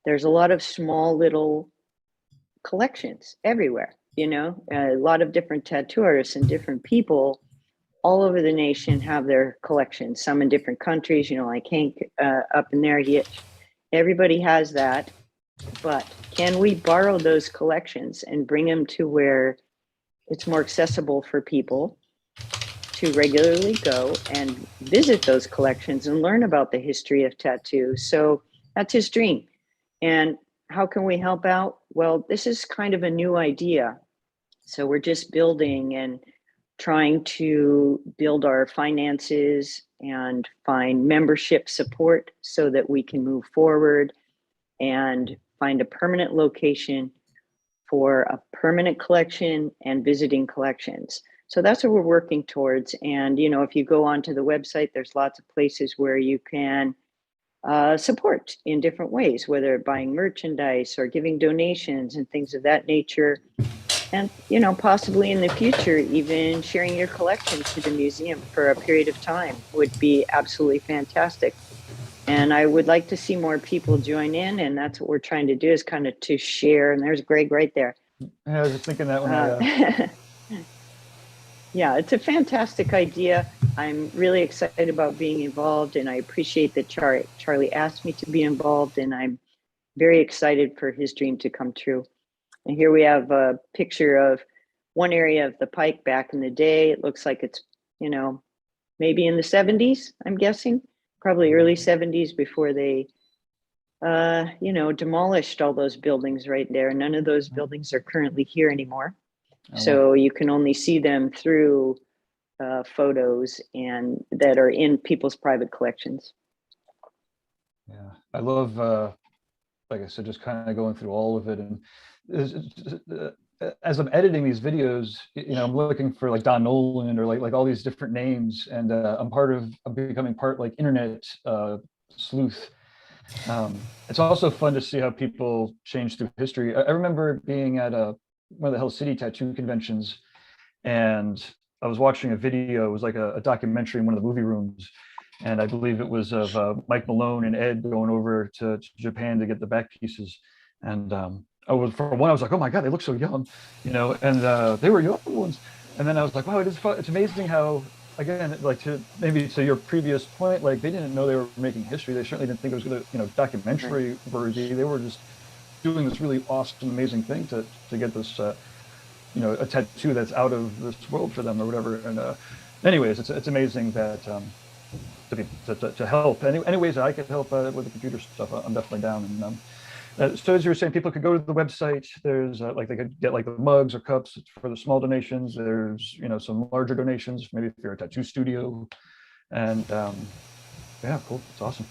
there's a lot of small little collections everywhere, you know, a lot of different tattoo artists and different people all over the nation have their collections, some in different countries, you know, like Hank up in there, everybody has that. But can we borrow those collections and bring them to where it's more accessible for people to regularly go and visit those collections and learn about the history of tattoo? So that's his dream. And how can we help out? Well, this is kind of a new idea. So we're just building and trying to build our finances and find membership support so that we can move forward and find a permanent location for a permanent collection and visiting collections. So that's what we're working towards. And, you know, if you go onto the website, there's lots of places where you can support in different ways, whether buying merchandise or giving donations and things of that nature. And, you know, possibly in the future, even sharing your collection to the museum for a period of time would be absolutely fantastic. And I would like to see more people join in. And that's what we're trying to do, is kind of to share. And there's Greg right there. I was just thinking that when Yeah, it's a fantastic idea. I'm really excited about being involved, and I appreciate that Charlie asked me to be involved, and I'm very excited for his dream to come true. And here we have a picture of one area of the Pike back in the day. It looks like it's, you know, maybe in the 70s, I'm guessing, probably early 70s before they, you know, demolished all those buildings right there. None of those buildings are currently here anymore. Oh, So wow. you can only see them through photos and that are in people's private collections. Yeah, I love, like I said, just kind of going through all of it. And as I'm editing these videos, you know, I'm looking for like Don Nolan or like all these different names, and I'm becoming part like internet sleuth. It's also fun to see how people change through history. I remember being at one of the Hell City tattoo conventions, and I was watching a video. It was like a documentary in one of the movie rooms, and I believe it was of Mike Malone and Ed going over to Japan to get the back pieces. And I was like, oh my god, they look so young, you know, and they were young ones. And then I was like, wow, it's amazing how, again, like to your previous point, like they didn't know they were making history. They certainly didn't think it was going to, you know, documentary worthy. They were just doing this really awesome, amazing thing to get this, you know, a tattoo that's out of this world for them or whatever. And anyways, it's amazing that to help any ways that I could help with the computer stuff. I'm definitely down. And so as you were saying, people could go to the website. There's like they could get like the mugs or cups for the small donations. There's, you know, some larger donations, maybe if you're a tattoo studio. And yeah, cool. It's awesome.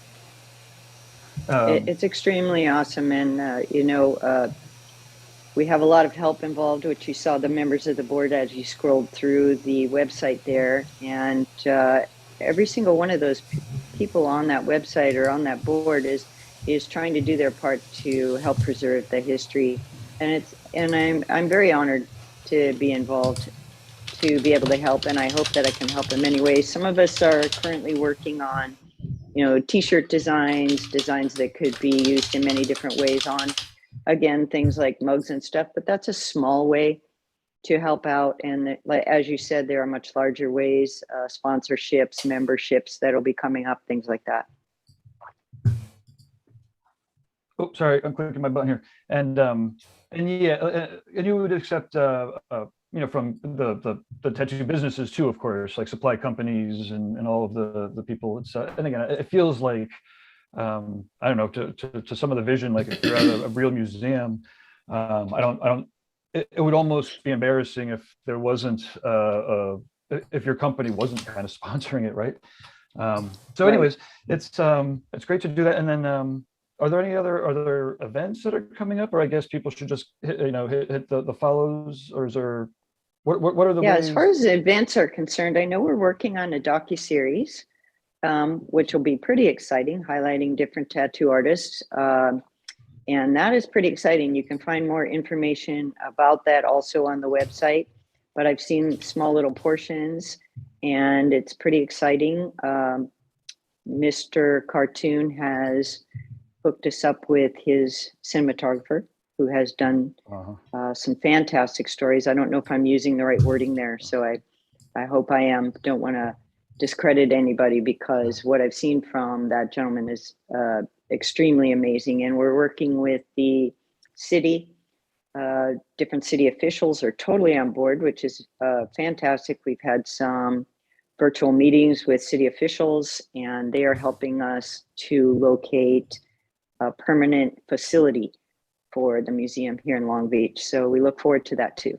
It's extremely awesome. And, you know, we have a lot of help involved, which you saw the members of the board as you scrolled through the website there. And every single one of those people on that website or on that board is trying to do their part to help preserve the history. And I'm very honored to be involved, to be able to help, and I hope that I can help in many ways. Some of us are currently working on, you know, t-shirt designs that could be used in many different ways on, again, things like mugs and stuff, but that's a small way to help out. And like, as you said, there are much larger ways, sponsorships, memberships that'll be coming up, things like that. Oh, sorry, I'm clicking my button here. And yeah, and you would accept, you know, from the tattoo businesses too, of course, like supply companies and all of the people. It's and again, it feels like, I don't know, to some of the vision, like if you're at a real museum, I don't. It would almost be embarrassing if there wasn't, if your company wasn't kind of sponsoring it, right? So, anyways, it's great to do that. And then, are there any other events that are coming up, or I guess people should just hit, you know, hit the follows, or is there what are the ways? As far as the events are concerned, I know we're working on a docuseries, which will be pretty exciting, highlighting different tattoo artists. And that is pretty exciting. You can find more information about that also on the website, but I've seen small little portions and it's pretty exciting. Mr. Cartoon has hooked us up with his cinematographer who has done some fantastic stories. I don't know if I'm using the right wording there, so I hope I am. Don't want to discredit anybody because what I've seen from that gentleman is extremely amazing. And we're working with the city. Different city officials are totally on board, which is fantastic. We've had some virtual meetings with city officials, and they are helping us to locate a permanent facility for the museum here in Long Beach. So we look forward to that too.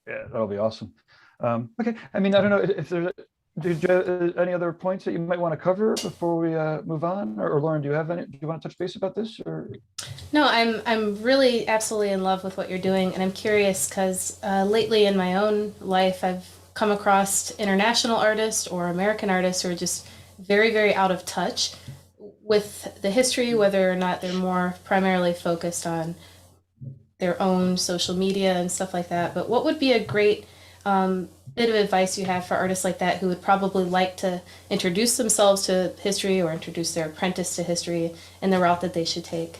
Yeah, that'll be awesome. Okay, I mean, I don't know if there's any other points that you might want to cover before we move on, or Lauren, do you want to touch base about this? Or no, I'm really absolutely in love with what you're doing, and I'm curious because lately in my own life I've come across international artists or American artists who are just very, very out of touch with the history, whether or not they're more primarily focused on their own social media and stuff like that. But what would be a great bit of advice you have for artists like that who would probably like to introduce themselves to history or introduce their apprentice to history in the route that they should take?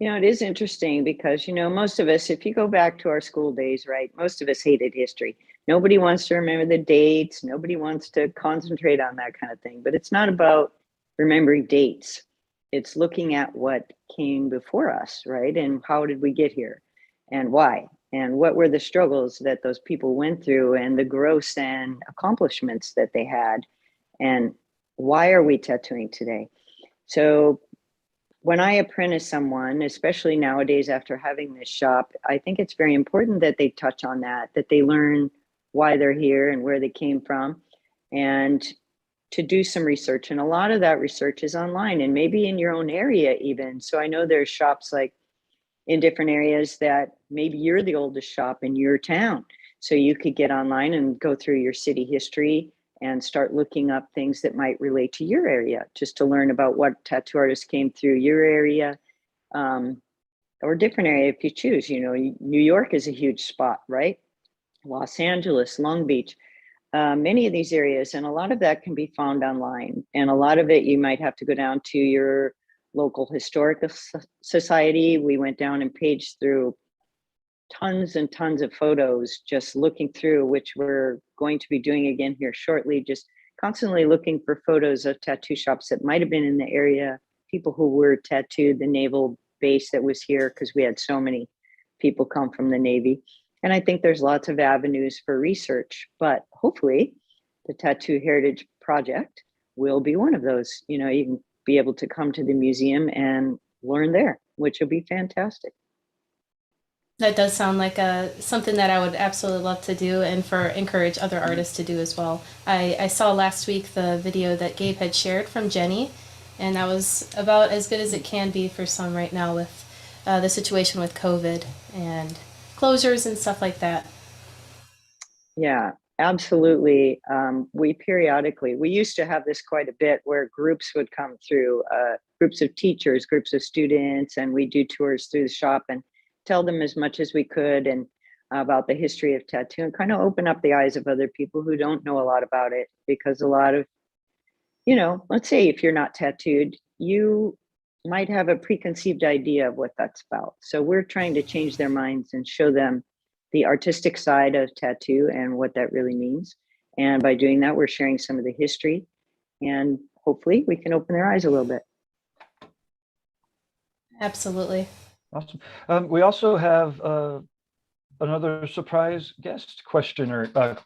It is interesting because, most of us, if you go back to our school days, right, most of us hated history. Nobody wants to remember the dates. Nobody wants to concentrate on that kind of thing. But it's not about remembering dates. It's looking at what came before us, right? And how did we get here and why? And what were the struggles that those people went through and the growth and accomplishments that they had? And why are we tattooing today? So when I apprentice someone, especially nowadays after having this shop, I think it's very important that they touch on that they learn why they're here and where they came from, and to do some research. And a lot of that research is online and maybe in your own area even. So I know there's shops like in different areas that maybe you're the oldest shop in your town. So you could get online and go through your city history and start looking up things that might relate to your area, just to learn about what tattoo artists came through your area, or different area if you choose. New York is a huge spot, right? Los Angeles, Long Beach, many of these areas, and a lot of that can be found online. And a lot of it, you might have to go down to your local historical society. We went down and paged through tons and tons of photos, just looking through, which we're going to be doing again here shortly, just constantly looking for photos of tattoo shops that might have been in the area, people who were tattooed, the naval base that was here, because we had so many people come from the Navy. And I think there's lots of avenues for research, but hopefully the Tattoo Heritage Project will be one of those. You can be able to come to the museum and learn there, which will be fantastic. That does sound like something that I would absolutely love to do, and encourage other artists to do as well. I saw last week the video that Gabe had shared from Jenny, and that was about as good as it can be for some right now with the situation with COVID and closures and stuff like that. Yeah, absolutely. We used to have this quite a bit where groups would come through, groups of teachers, groups of students, and we do tours through the shop and tell them as much as we could and about the history of tattoo, and kind of open up the eyes of other people who don't know a lot about it. Because a lot of, let's say if you're not tattooed, you might have a preconceived idea of what that's about. So we're trying to change their minds and show them the artistic side of tattoo and what that really means. And by doing that, we're sharing some of the history, and hopefully we can open their eyes a little bit. Absolutely. Awesome. We also have another surprise guest questionnaire. Kari,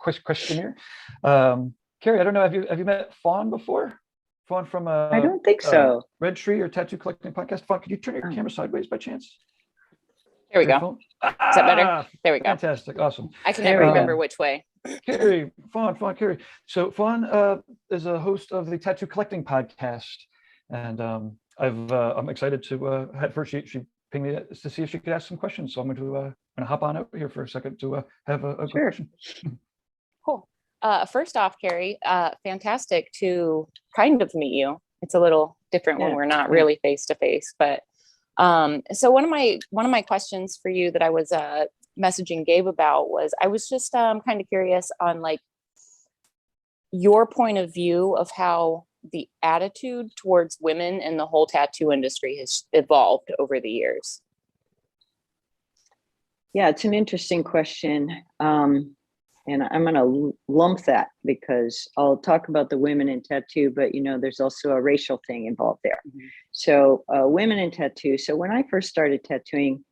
I don't know, have you met Fawn before? Fawn from I don't think so. Red Tree or Tattoo Collecting Podcast. Fawn, could you turn your camera sideways by chance? There we go. Is that better? There we go. Fantastic. Awesome. I can never remember which way. Kari, Kari. So Fawn is a host of the Tattoo Collecting Podcast, and I'm excited to at first she pinged me to see if she could ask some questions. So I'm going to hop on out here for a second to have a Sure. question. Cool. First off, Kari, fantastic to kind of meet you. It's a little different when we're not really face to face, but so one of my questions for you that I was messaging Gabe about was, I was just kind of curious on like your point of view of how the attitude towards women in the whole tattoo industry has evolved over the years. Yeah, it's an interesting question. And I'm going to lump that because I'll talk about the women in tattoo, but there's also a racial thing involved there. Mm-hmm. So women in tattoo. So when I first started tattooing,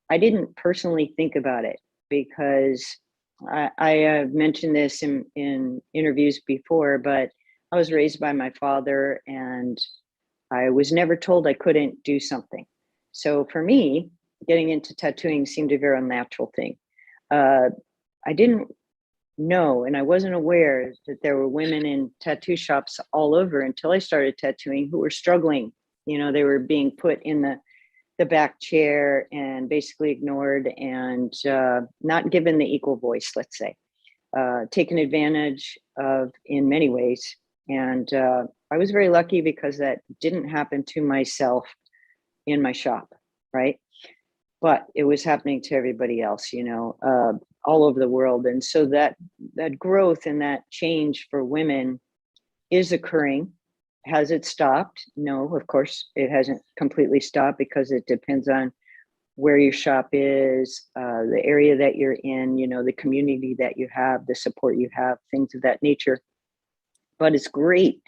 I didn't personally think about it because I have mentioned this in interviews before, but I was raised by my father and I was never told I couldn't do something. So for me, getting into tattooing seemed a very unnatural thing. I didn't know, and I wasn't aware that there were women in tattoo shops all over until I started tattooing who were struggling. They were being put in the back chair and basically ignored and not given the equal voice, let's say, taken advantage of in many ways. And I was very lucky because that didn't happen to myself in my shop, right? But it was happening to everybody else, all over the world. And so that growth and that change for women is occurring. has it stopped? No, of course it hasn't completely stopped, because it depends on where your shop is, the area that you're in, you know, the community that you have, the support you have, things of that nature. But it's great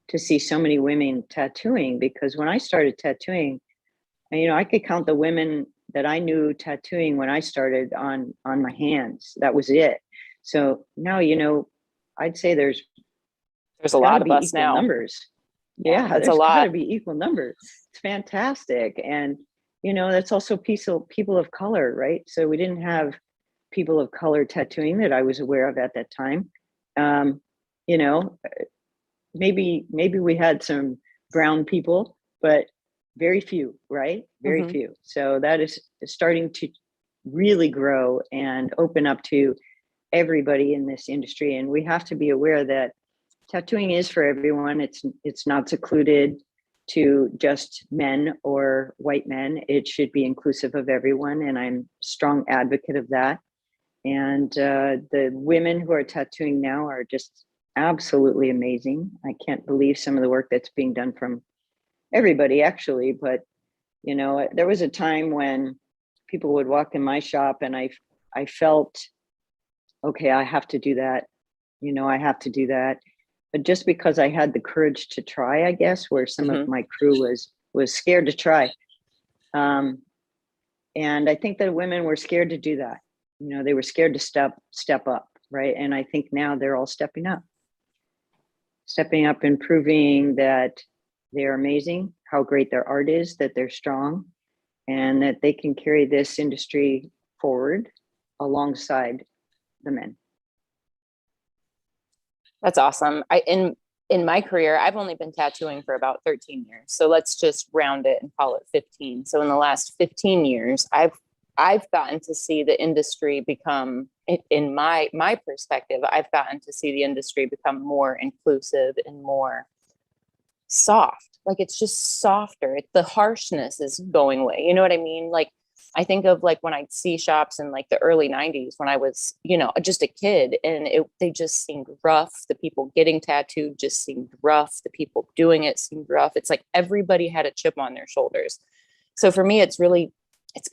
to see so many women tattooing, because when I started tattooing, and, you know, I could count the women that I knew tattooing when I started on my hands. That was it. So now, you know, I'd say there's a lot of us equal now. numbers. Yeah, There's a lot. gotta be equal numbers. It's fantastic. And, you know, that's also people of color, right? So we didn't have people of color tattooing that I was aware of at that time. You know, maybe we had some brown people, but very few, right? Very few. So that is starting to really grow and open up to everybody in this industry. And we have to be aware that tattooing is for everyone. It's not secluded to just men or white men. It should be inclusive of everyone, and I'm a strong advocate of that. And the women who are tattooing now are just absolutely amazing. I can't believe some of the work that's being done from everybody, actually. But, you know, there was a time when people would walk in my shop and I felt, okay, I have to do that. You know, I have to do that. But just because I had the courage to try, I guess, where some of my crew was scared to try. And I think that women were scared to do that. You know, they were scared to step up, right? And I think now they're all stepping up and proving that they're amazing, how great their art is, that they're strong, and that they can carry this industry forward alongside the men. That's awesome. In my career, I've only been tattooing for about 13 years. So let's just round it and call it 15. So in the last 15 years, I've gotten to see the industry become, in my perspective, I've gotten to see the industry become more inclusive and more soft. Like, it's just softer. The harshness is going away. You know what I mean? Like, I think of like when I see shops in like the early 90s when I was, you know, just a kid, and they just seemed rough. The people getting tattooed just seemed rough. The people doing it seemed rough. It's like everybody had a chip on their shoulders. So for me, it's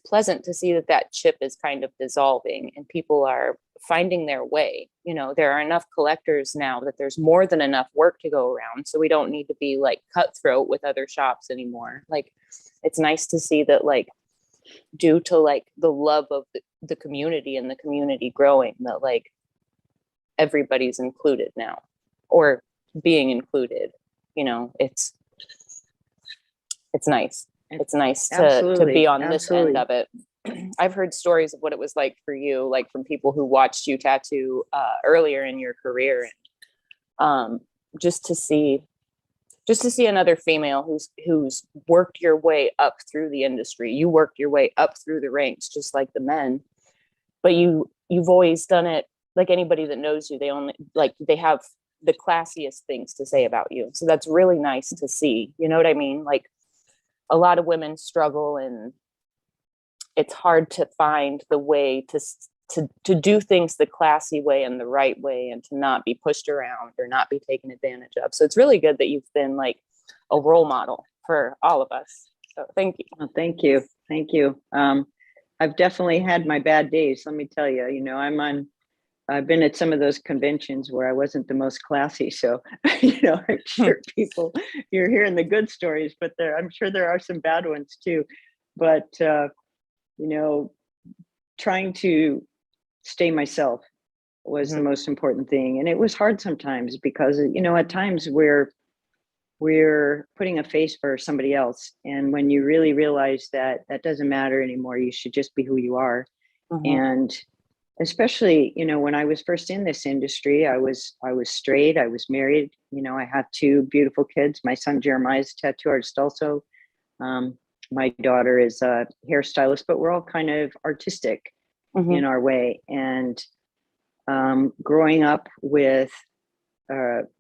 pleasant to see that chip is kind of dissolving and people are finding their way. You know, there are enough collectors now that there's more than enough work to go around. So we don't need to be like cutthroat with other shops anymore. Like, it's nice to see that, like, due to like the love of the community and the community growing, that like everybody's included now, or being included. You know, it's nice. It's nice to be on this end of it. I've heard stories of what it was like for you, like from people who watched you tattoo earlier in your career, and just to see another female who's worked your way up through the industry. You worked your way up through the ranks, just like the men, but you've always done it. Like anybody that knows you, they have the classiest things to say about you. So that's really nice to see. You know what I mean? Like, a lot of women struggle, and it's hard to find the way to do things the classy way and the right way, and to not be pushed around or not be taken advantage of. So it's really good that you've been like a role model for all of us. So thank you. Well, thank you. Thank you. I've definitely had my bad days. Let me tell you, you know, I've been at some of those conventions where I wasn't the most classy. So, you know, I'm sure you're hearing the good stories, but I'm sure there are some bad ones too. But, you know, trying to stay myself was the most important thing. And it was hard sometimes because, you know, at times we're putting a face for somebody else. And when you really realize that doesn't matter anymore, you should just be who you are. And especially, you know, when I was first in this industry, I was straight, I was married, you know, I have 2 beautiful kids. My son Jeremiah is a tattoo artist also. My daughter is a hairstylist, but we're all kind of artistic in our way. And growing up with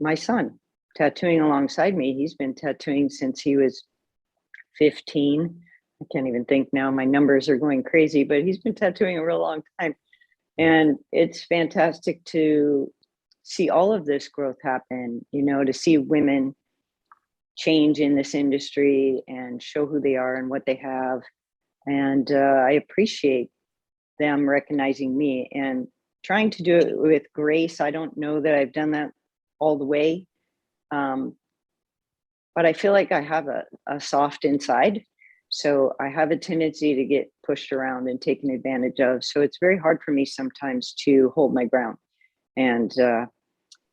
my son tattooing alongside me, he's been tattooing since he was 15. I can't even think now, my numbers are going crazy, but he's been tattooing a real long time. And it's fantastic to see all of this growth happen, you know, to see women change in this industry and show who they are and what they have. And I appreciate them recognizing me and trying to do it with grace. I don't know that I've done that all the way. But I feel like I have a soft inside. So I have a tendency to get pushed around and taken advantage of. So it's very hard for me sometimes to hold my ground and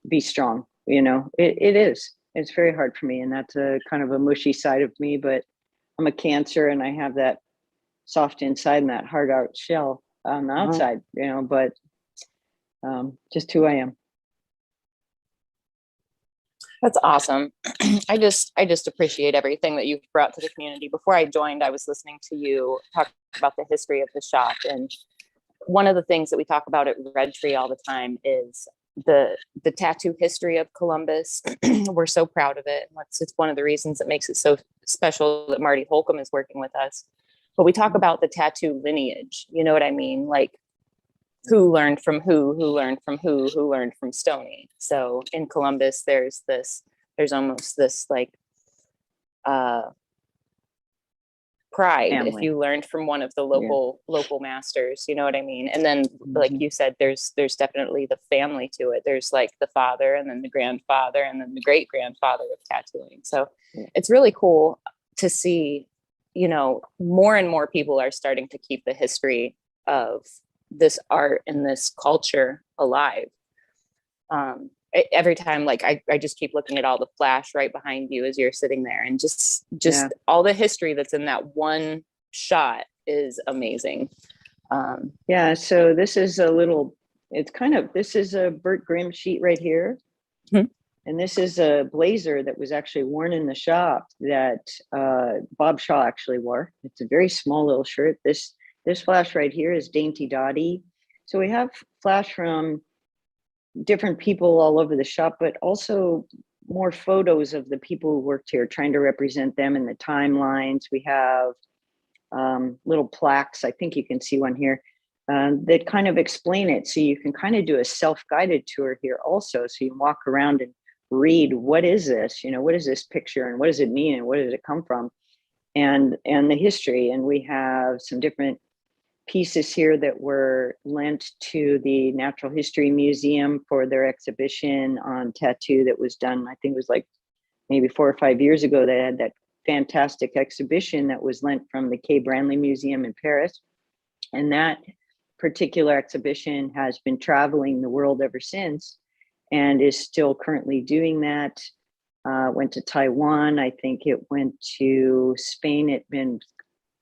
be strong. You know, it is. It's very hard for me. And that's a kind of a mushy side of me, but I'm a Cancer and I have that soft inside and that hard out shell on the outside, you know, but just who I am. That's awesome. I just appreciate everything that you've brought to the community. Before I joined, I was listening to you talk about the history of the shop. And one of the things that we talk about at Red Tree all the time is the tattoo history of Columbus. We're so proud of it. It's one of the reasons that makes it so special that Marty Holcomb is working with us. But we talk about the tattoo lineage. You know what I mean? Like, who learned from who learned from who learned from Stoney. So in Columbus, there's almost this like pride Family. if you learned from one of the local masters, you know what I mean? And then like you said, there's definitely the family to it. There's like the father and then the grandfather and then the great grandfather of tattooing. So it's really cool to see, you know, more and more people are starting to keep the history of this art and this culture alive. Every time, like I just keep looking at all the flash right behind you as you're sitting there, and just all the history that's in that one shot is amazing. Yeah, so this is this is a Burt Grimm sheet right here. And this is a blazer that was actually worn in the shop that Bob Shaw actually wore. It's a very small little shirt. This flash right here is Dainty Dottie. So we have flash from different people all over the shop, but also more photos of the people who worked here, trying to represent them in the timelines. We have little plaques. I think you can see one here that kind of explain it. So you can kind of do a self-guided tour here also. So you can walk around and read, what is this? You know, what is this picture and what does it mean and where does it come from? And the history. And we have some different pieces here that were lent to the Natural History Museum for their exhibition on tattoo that was done, I think it was like maybe 4 or 5 years ago. They had that fantastic exhibition that was lent from the Kay Branly Museum in Paris. And that particular exhibition has been traveling the world ever since and is still currently doing that. Went to Taiwan. I think it went to Spain. It's been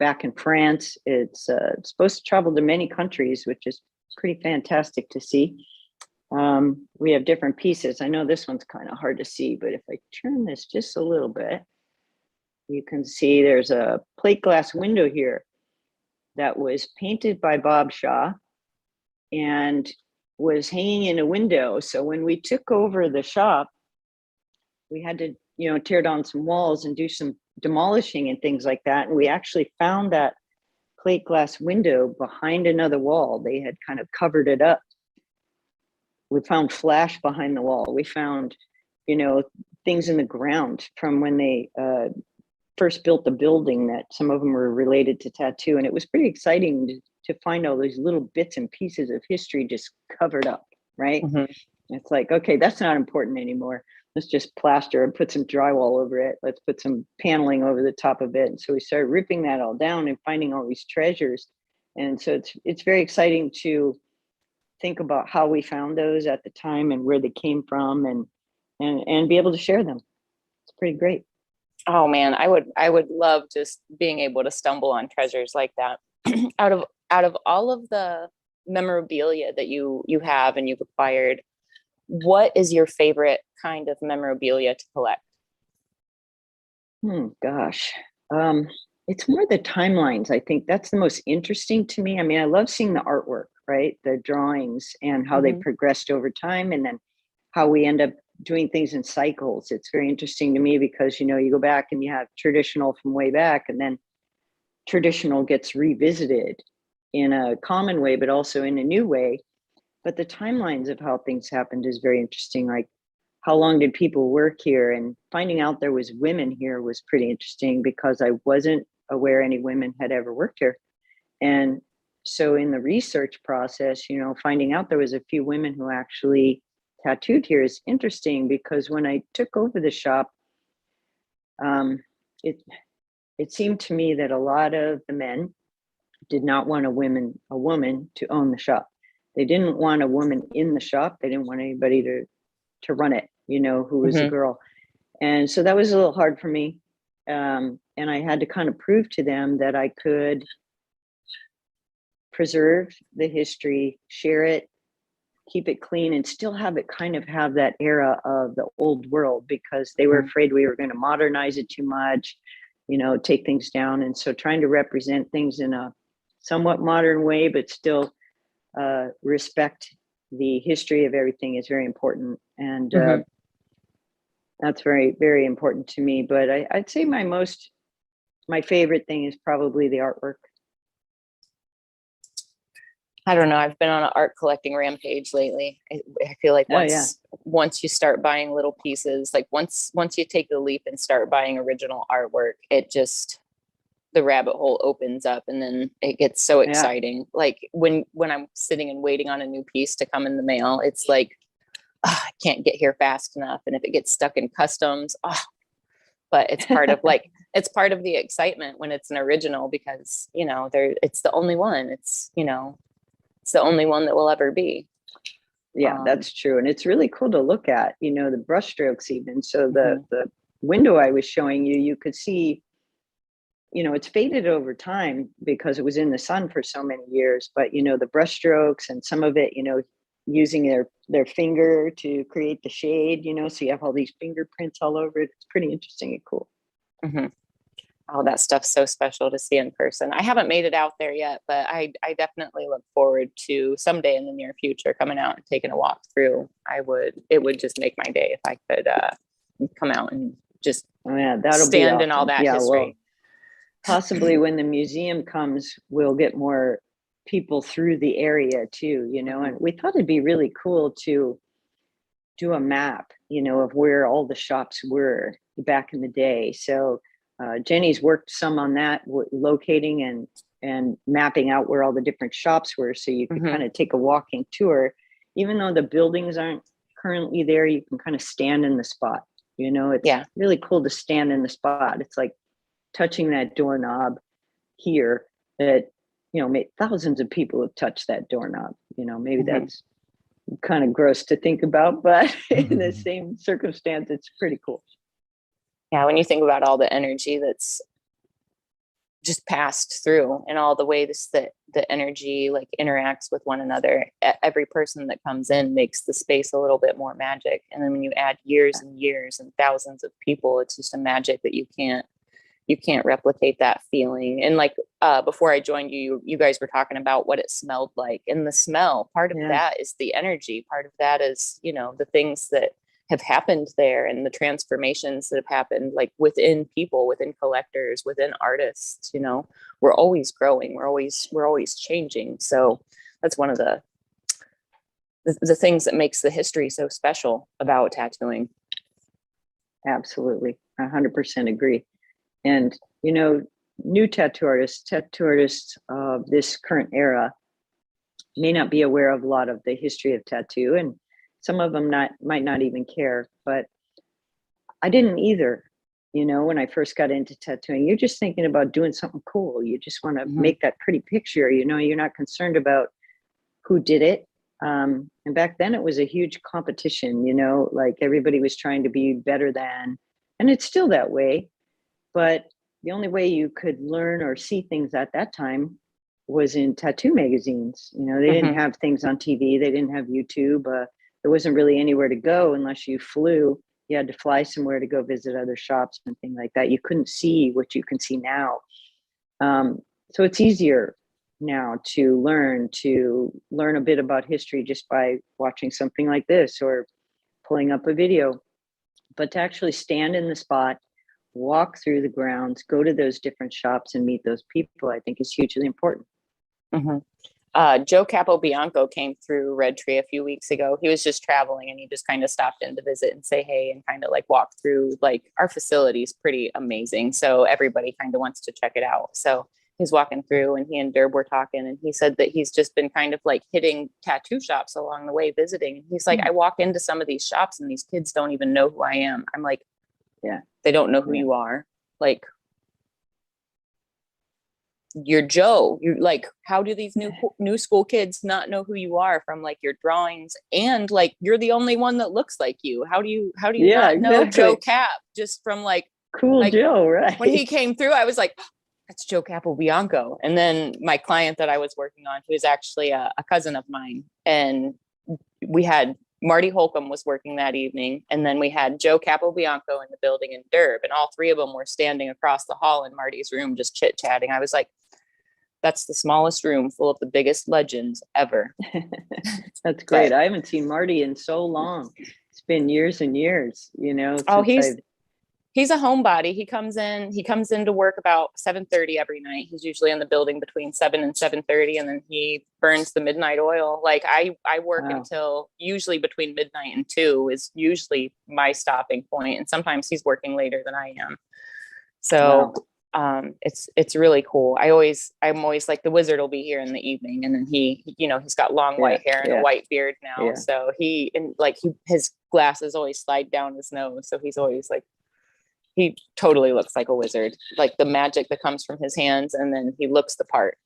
back in France. It's supposed to travel to many countries, which is pretty fantastic to see. We have different pieces. I know this one's kind of hard to see, but if I turn this just a little bit, you can see there's a plate glass window here that was painted by Bob Shaw and was hanging in a window. So when we took over the shop, we had to, you know, tear down some walls and do some demolishing and things like that. And we actually found that plate glass window behind another wall. They had kind of covered it up. We found flash behind the wall. We found, you know, things in the ground from when they first built the building, that some of them were related to tattoo. And it was pretty exciting to find all these little bits and pieces of history just covered up, right? It's like, okay, that's not important anymore. Let's just plaster and put some drywall over it. Let's put some paneling over the top of it. And so we started ripping that all down and finding all these treasures. And so it's very exciting to think about how we found those at the time and where they came from and be able to share them. It's pretty great. Oh man, I would love just being able to stumble on treasures like that. out of all of the memorabilia that you have and you've acquired, what is your favorite kind of memorabilia to collect? Gosh, it's more the timelines. I think that's the most interesting to me. I mean, I love seeing the artwork, right? The drawings and how they progressed over time, and then how we end up doing things in cycles. It's very interesting to me because, you know, you go back and you have traditional from way back, and then traditional gets revisited in a common way, but also in a new way. But the timelines of how things happened is very interesting. Like how long did people work here? And finding out there was women here was pretty interesting, because I wasn't aware any women had ever worked here. And so in the research process, you know, finding out there was a few women who actually tattooed here is interesting, because when I took over the shop, it seemed to me that a lot of the men did not want a woman to own the shop. They didn't want a woman in the shop. They didn't want anybody to run it, you know, who was a girl. And so that was a little hard for me. And I had to kind of prove to them that I could preserve the history, share it, keep it clean, and still have it kind of have that era of the old world, because they were afraid we were going to modernize it too much, you know, take things down. And so trying to represent things in a somewhat modern way, but still respect the history of everything is very important. And that's very, very important to me. But I'd say my favorite thing is probably the artwork. I don't know. I've been on an art collecting rampage lately. I feel like once you start buying little pieces, like once you take the leap and start buying original artwork, it just, the rabbit hole opens up, and then it gets so exciting. Like when I'm sitting and waiting on a new piece to come in the mail, it's like, I can't get here fast enough. And if it gets stuck in customs, but it's part of it's part of the excitement when it's an original, because, you know, it's the only one. It's, you know, it's the only one that will ever be. Yeah, that's true. And it's really cool to look at, you know, the brush strokes even. So the window I was showing you, you could see, you know, it's faded over time because it was in the sun for so many years, but, you know, the brush strokes and some of it, you know, using their finger to create the shade, you know, so you have all these fingerprints all over it. It's pretty interesting and cool. Oh, that stuff's so special to see in person. I haven't made it out there yet, but I definitely look forward to someday in the near future coming out and taking a walk through. It would just make my day if I could come out and just that'll stand be in all that history. Well, possibly when the museum comes, we'll get more people through the area too, you know, and we thought it'd be really cool to do a map, you know, of where all the shops were back in the day. So Jenny's worked some on that, locating and mapping out where all the different shops were, so you could kind of take a walking tour. Even though the buildings aren't currently there, you can kind of stand in the spot. You know, it's really cool to stand in the spot. It's like touching that doorknob here that, you know, thousands of people have touched that doorknob. You know, maybe that's kind of gross to think about, but in the same circumstance, it's pretty cool. Yeah, when you think about all the energy that's just passed through and all the ways that the energy like interacts with one another, every person that comes in makes the space a little bit more magic. And then when you add years and years and thousands of people, it's just a magic that you can't replicate that feeling. And like before I joined you guys were talking about what it smelled like, and the smell, part of that is the energy. Part of that is, you know, the things that have happened there and the transformations that have happened, like within people, within collectors, within artists. You know, we're always growing, we're always changing. So that's one of the things that makes the history so special about tattooing. Absolutely, 100% agree. And, you know, new tattoo artists of this current era may not be aware of a lot of the history of tattoo, and some of them might not even care, but I didn't either. You know, when I first got into tattooing, you're just thinking about doing something cool. You just want to make that pretty picture, you know, you're not concerned about who did it. And back then it was a huge competition, you know, like everybody was trying to be better than, and it's still that way. But the only way you could learn or see things at that time was in tattoo magazines. You know, they didn't have things on TV. They didn't have YouTube. There wasn't really anywhere to go unless you flew. You had to fly somewhere to go visit other shops and things like that. You couldn't see what you can see now. So it's easier now to learn a bit about history just by watching something like this or pulling up a video. But to actually stand in the spot, walk through the grounds, go to those different shops and meet those people, I think is hugely important. Joe Capobianco came through Red Tree a few weeks ago. He was just traveling and he just kind of stopped in to visit and say hey and kind of like walk through. Like our facility is pretty amazing, so everybody kind of wants to check it out. So he's walking through and he and Derb were talking, and he said that he's just been kind of like hitting tattoo shops along the way visiting. And he's like, I walk into some of these shops and these kids don't even know who I am. I'm like, Yeah, they don't know who you are. Like, you're Joe. You're like, how do these new school kids not know who you are from like your drawings? And like, you're the only one that looks like you. How do you not know Joe Cap just from like cool like, Joe, right? When he came through, I was like, that's Joe Capobianco. And then my client that I was working on, who is actually a cousin of mine, and we had Marty Holcomb was working that evening, and then we had Joe Capobianco in the building in Derb, and all three of them were standing across the hall in Marty's room just chit-chatting. I was like, that's the smallest room full of the biggest legends ever. That's great. I haven't seen Marty in so long. It's been years and years, you know. Oh, he's a homebody. He comes in to work about 7:30 every night. He's usually in the building between 7 and 7:30, and then he burns the midnight oil. Like I work until usually between midnight and 2 is usually my stopping point. And sometimes he's working later than I am. So it's really cool. I'm always like, the wizard will be here in the evening, and then he's got long white hair and a white beard now. Yeah. So his glasses always slide down his nose. So he's always like, he totally looks like a wizard, like the magic that comes from his hands. And then he looks the part.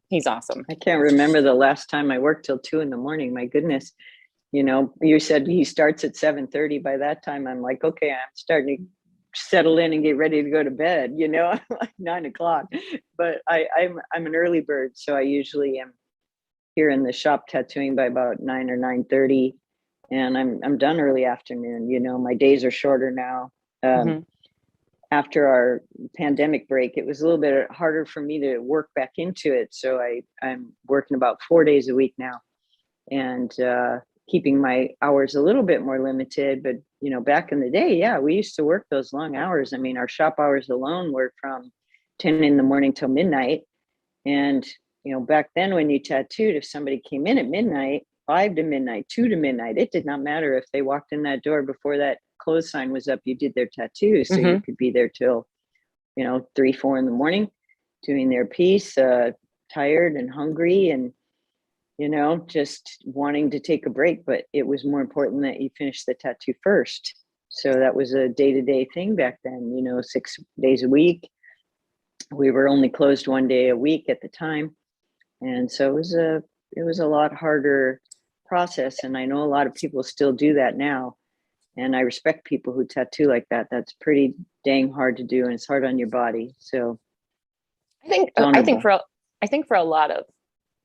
He's awesome. I can't remember the last time I worked till 2 a.m. My goodness. You know, you said he starts at 7:30. By that time, I'm like, okay, I'm starting to settle in and get ready to go to bed, you know, like 9 o'clock. But I'm an early bird. So I usually am here in the shop tattooing by about 9 or 9:30. And I'm done early afternoon. You know, my days are shorter now. After our pandemic break, it was a little bit harder for me to work back into it. So I'm working about 4 days a week now, and keeping my hours a little bit more limited. But, you know, back in the day, we used to work those long hours. I mean, our shop hours alone were from 10 in the morning till midnight. And, you know, back then when you tattooed, if somebody came in at midnight, 5 to midnight, 2 to midnight, it did not matter if they walked in that door before that close sign was up, you did their tattoo. So you could be there till, you know, 3, 4 in the morning doing their piece, tired and hungry and, you know, just wanting to take a break. But it was more important that you finish the tattoo first. So that was a day-to-day thing back then, you know, 6 days a week. We were only closed 1 day a week at the time. And so it was a lot harder process. And I know a lot of people still do that now. And I respect people who tattoo like that. That's pretty dang hard to do, and it's hard on your body. So I think for a lot of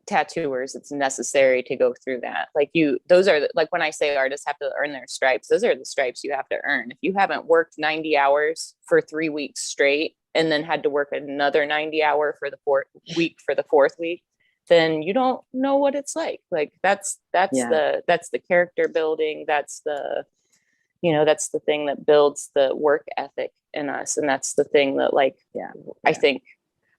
tattooers, it's necessary to go through that. Like those are like, when I say artists have to earn their stripes, those are the stripes you have to earn. If you haven't worked 90 hours for 3 weeks straight and then had to work another 90 hour for the fourth week, then you don't know what it's like. Like that's the character building. That's that's the thing that builds the work ethic in us. And that's the thing that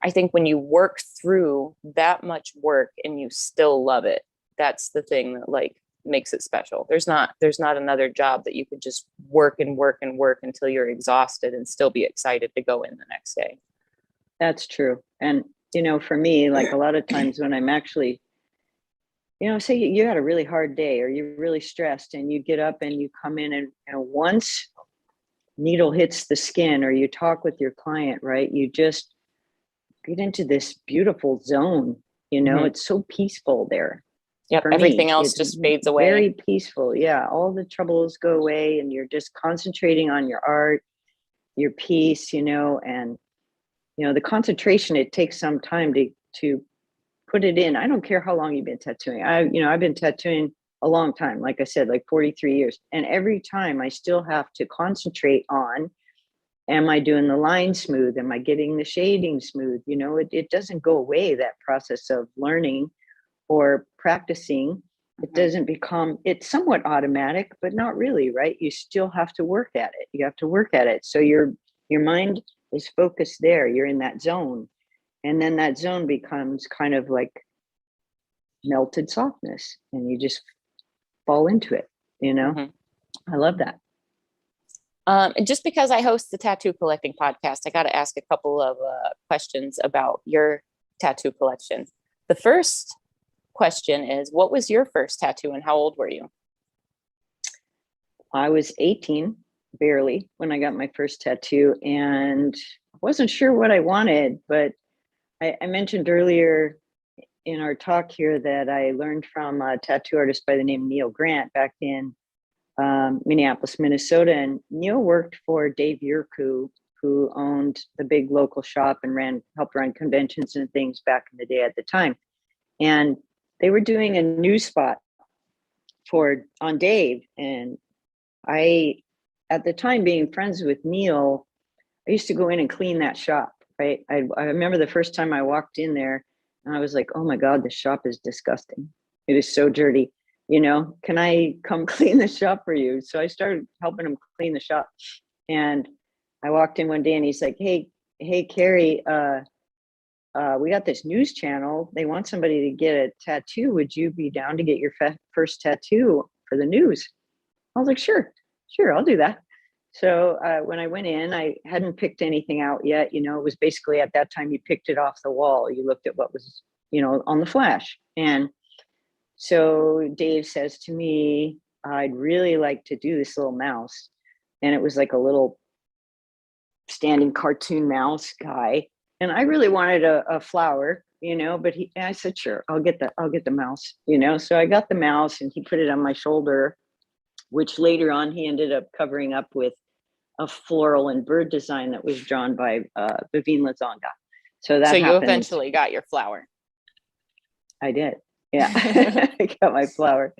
I think when you work through that much work and you still love it, that's the thing that like makes it special. There's not another job that you could just work and work and work until you're exhausted and still be excited to go in the next day. That's true. And, you know, for me, like a lot of times when I'm actually, you know, say you had a really hard day or you're really stressed and you get up and you come in and, you know, once needle hits the skin or you talk with your client, right, you just get into this beautiful zone, you know, it's so peaceful there. Yeah, everything else just fades away. Very peaceful. Yeah, all the troubles go away and you're just concentrating on your art, your piece, you know, and, you know, the concentration, it takes some time to put it in. I don't care how long you've been tattooing. I've been tattooing a long time, like I said, like 43 years. And every time I still have to concentrate on, am I doing the line smooth? Am I getting the shading smooth? You know, it doesn't go away, that process of learning or practicing. It doesn't become, it's somewhat automatic, but not really, right? You still have to work at it. You have to work at it. So your mind is focused there. You're in that zone. And then that zone becomes kind of like melted softness, and you just fall into it, you know. I love that. And just because I host the tattoo collecting podcast, I got to ask a couple of questions about your tattoo collection. The first question is, what was your first tattoo and how old were you? I was 18, barely, when I got my first tattoo, and I wasn't sure what I wanted, but I mentioned earlier in our talk here that I learned from a tattoo artist by the name of Neil Grant back in Minneapolis, Minnesota. And Neil worked for Dave Yurku, who owned the big local shop and helped run conventions and things back in the day at the time. And they were doing a news spot on Dave. And I, at the time, being friends with Neil, I used to go in and clean that shop, right? I remember the first time I walked in there and I was like, oh my God, this shop is disgusting. It is so dirty. You know, can I come clean the shop for you? So I started helping him clean the shop. And I walked in one day and he's like, hey, Kari, we got this news channel. They want somebody to get a tattoo. Would you be down to get your first tattoo for the news? I was like, sure, I'll do that. So when I went in, I hadn't picked anything out yet. You know, it was basically at that time you picked it off the wall. You looked at what was, you know, on the flash. And so Dave says to me, I'd really like to do this little mouse. And it was like a little standing cartoon mouse guy. And I really wanted a flower, you know, but I said, sure, I'll get the mouse, you know. So I got the mouse and he put it on my shoulder, which later on he ended up covering up with a floral and bird design that was drawn by Vivine Lazonga. So that you eventually got your flower. I did. Yeah, I got my flower.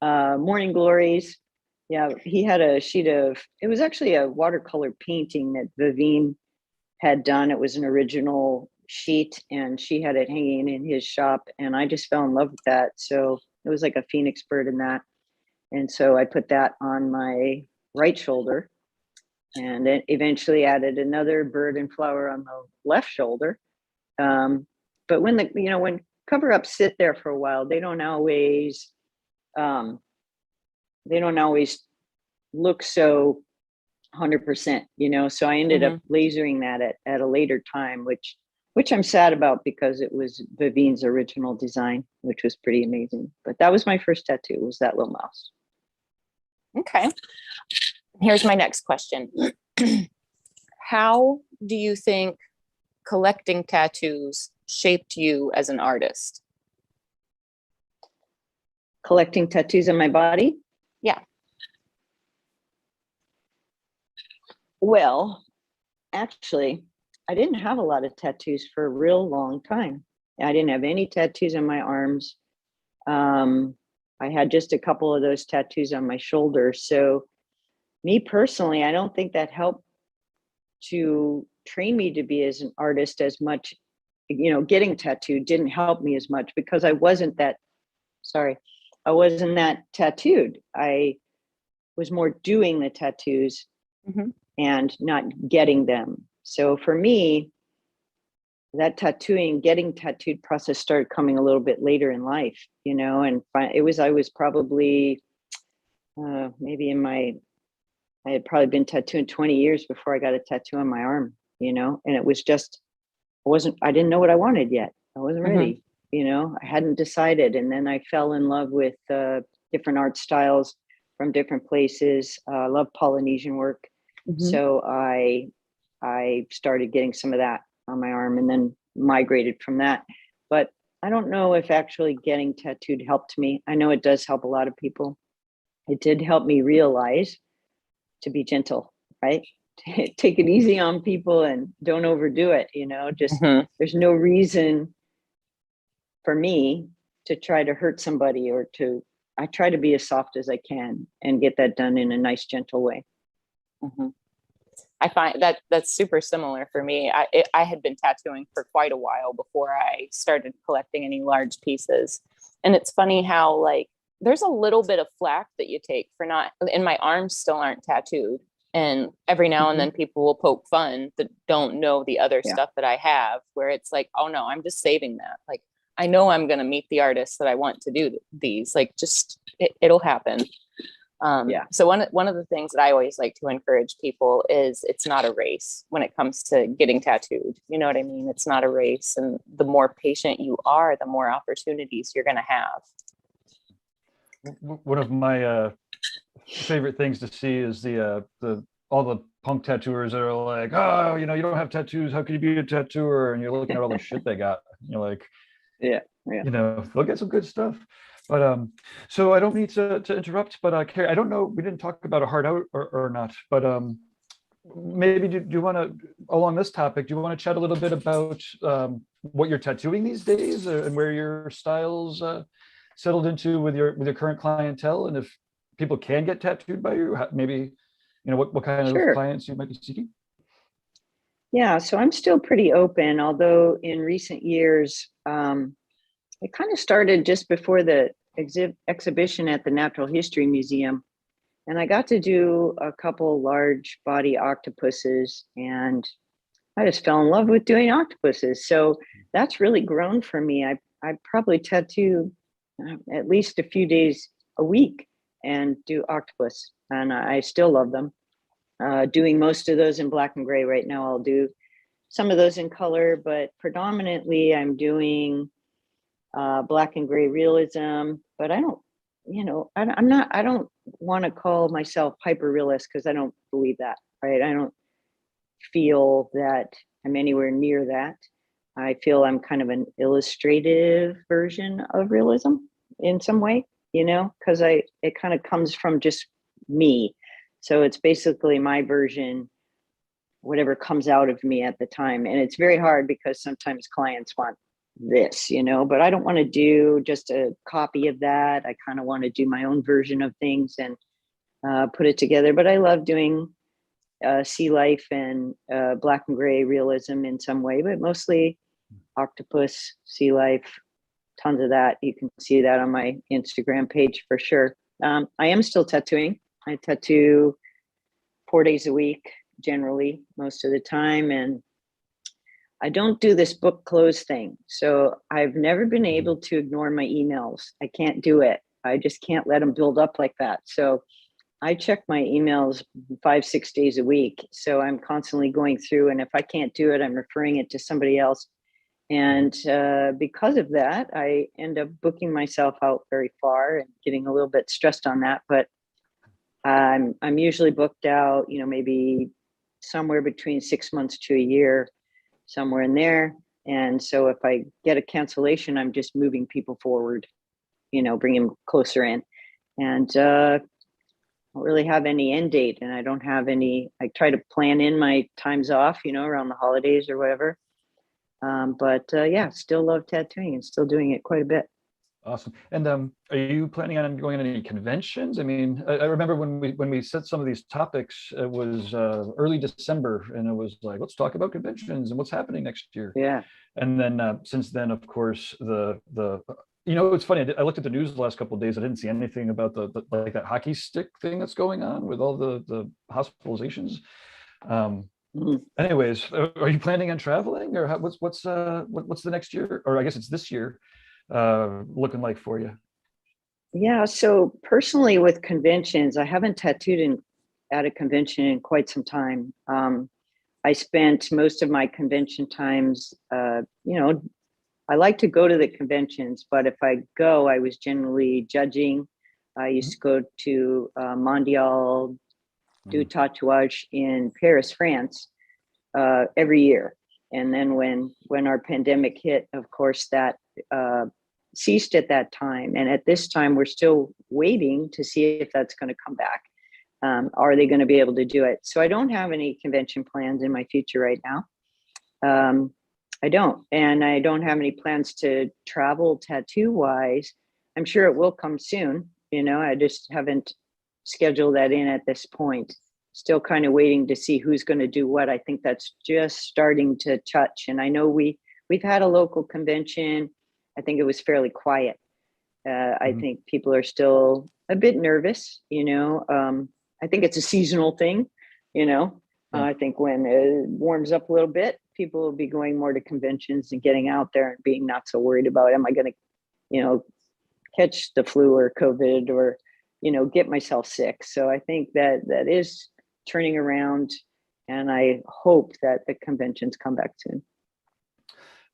Morning Glories. Yeah, he had a sheet of, it was actually a watercolor painting that Vivine had done. It was an original sheet and she had it hanging in his shop. And I just fell in love with that. So it was like a phoenix bird in that. And so I put that on my right shoulder and then eventually added another bird and flower on the left shoulder. But when cover ups sit there for a while, they don't always look so 100%, you know. So I ended up lasering that at a later time, which I'm sad about because it was Vivine's original design, which was pretty amazing. But that was my first tattoo, was that little mouse. Okay. Here's my next question. How do you think collecting tattoos shaped you as an artist? Collecting tattoos on my body? Yeah. Well, actually, I didn't have a lot of tattoos for a real long time. I didn't have any tattoos on my arms. I had just a couple of those tattoos on my shoulder. So me personally, I don't think that helped to train me to be as an artist as much. You know, getting tattooed didn't help me as much because I wasn't that tattooed. I was more doing the tattoos and not getting them. So for me, that getting tattooed process started coming a little bit later in life, you know, and I was probably I had probably been tattooing 20 years before I got a tattoo on my arm, you know, and it was just, I didn't know what I wanted yet. I wasn't ready, you know, I hadn't decided. And then I fell in love with different art styles from different places. I love Polynesian work. So I started getting some of that on my arm and then migrated from that. But I don't know if actually getting tattooed helped me. I know it does help a lot of people. It did help me realize to be gentle, right? Take it easy on people and don't overdo it, you know, just there's no reason for me to try to hurt somebody I try to be as soft as I can and get that done in a nice, gentle way. I find that's super similar for me. I had been tattooing for quite a while before I started collecting any large pieces. And it's funny how like there's a little bit of flack that you take for not, and my arms still aren't tattooed. And every now and then people will poke fun that don't know the other stuff that I have, where it's like, oh no, I'm just saving that. Like I know I'm going to meet the artists that I want to do these, like, just, it'll happen. So one of the things that I always like to encourage people is it's not a race when it comes to getting tattooed. You know what I mean? It's not a race. And the more patient you are, the more opportunities you're going to have. One of my favorite things to see is the all the punk tattooers that are like, oh, you don't have tattoos, how could you be a tattooer? And you're looking at all the shit they got. You're like, Yeah. they'll get some good stuff. But so I don't mean to interrupt, but Kari, I don't know, we didn't talk about a hard out or not, but maybe do you want to, along this topic, do you want to chat a little bit about what you're tattooing these days and where your styles settled into with your current clientele, and if people can get tattooed by you, maybe what kind of clients you might be seeking? Yeah, so I'm still pretty open, although in recent years, it kind of started just before the exhibition at the Natural History Museum. And I got to do a couple large body octopuses, and I just fell in love with doing octopuses. So that's really grown for me. I probably tattoo at least a few days a week and do octopus, and I still love them. Doing most of those in black and gray right now. I'll do some of those in color, but predominantly I'm doing black and gray realism. But I don't, I don't want to call myself hyper realist because I don't believe that, right? I don't feel that I'm anywhere near that. I feel I'm kind of an illustrative version of realism in some way, because it kind of comes from just me. So it's basically my version, whatever comes out of me at the time. And it's very hard because sometimes clients want this, but I don't want to do just a copy of that. I kind of want to do my own version of things and put it together. But I love doing sea life and black and gray realism in some way, but mostly octopus, sea life, tons of that. You can see that on my Instagram page for sure. I am still tattooing. I tattoo 4 days a week, generally, most of the time. And I don't do this book close thing. So I've never been able to ignore my emails. I can't do it. I just can't let them build up like that. So I check my emails 5-6 days a week. So I'm constantly going through, and if I can't do it, I'm referring it to somebody else. And because of that, I end up booking myself out very far and getting a little bit stressed on that. But I'm usually booked out, maybe somewhere between 6 months to a year, somewhere in there. And so if I get a cancellation, I'm just moving people forward, bring them closer in. And I don't really have any end date, and I don't have any. I try to plan in my times off, around the holidays or whatever. But yeah, still love tattooing and still doing it quite a bit. Awesome. And are you planning on going on any conventions? I mean, I remember when we set some of these topics, it was early December, and it was like, let's talk about conventions and what's happening next year. Yeah. And then since then, of course, it's funny. I looked at the news the last couple of days. I didn't see anything about the like that hockey stick thing that's going on with all the hospitalizations. Anyways, are you planning on traveling, or what's the next year, or I guess it's this year, looking like for you? Yeah, so personally with conventions, I haven't tattooed at a convention in quite some time. I spent most of my convention times, I like to go to the conventions, but if I go, I was generally judging. I used to go to Mondial du Tatouage in Paris, France, every year. And then when our pandemic hit, of course, that ceased at that time. And at this time, we're still waiting to see if that's going to come back. Are they going to be able to do it? So I don't have any convention plans in my future right now. I don't. And I don't have any plans to travel tattoo-wise. I'm sure it will come soon. I just haven't scheduled that in at this point. Still kind of waiting to see who's going to do what. I think that's just starting to touch. And I know we've had a local convention. I think it was fairly quiet. I think people are still a bit nervous, I think it's a seasonal thing, I think when it warms up a little bit, people will be going more to conventions and getting out there and being not so worried about, am I going to, catch the flu or COVID or, get myself sick. So I think that is turning around, and I hope that the conventions come back soon.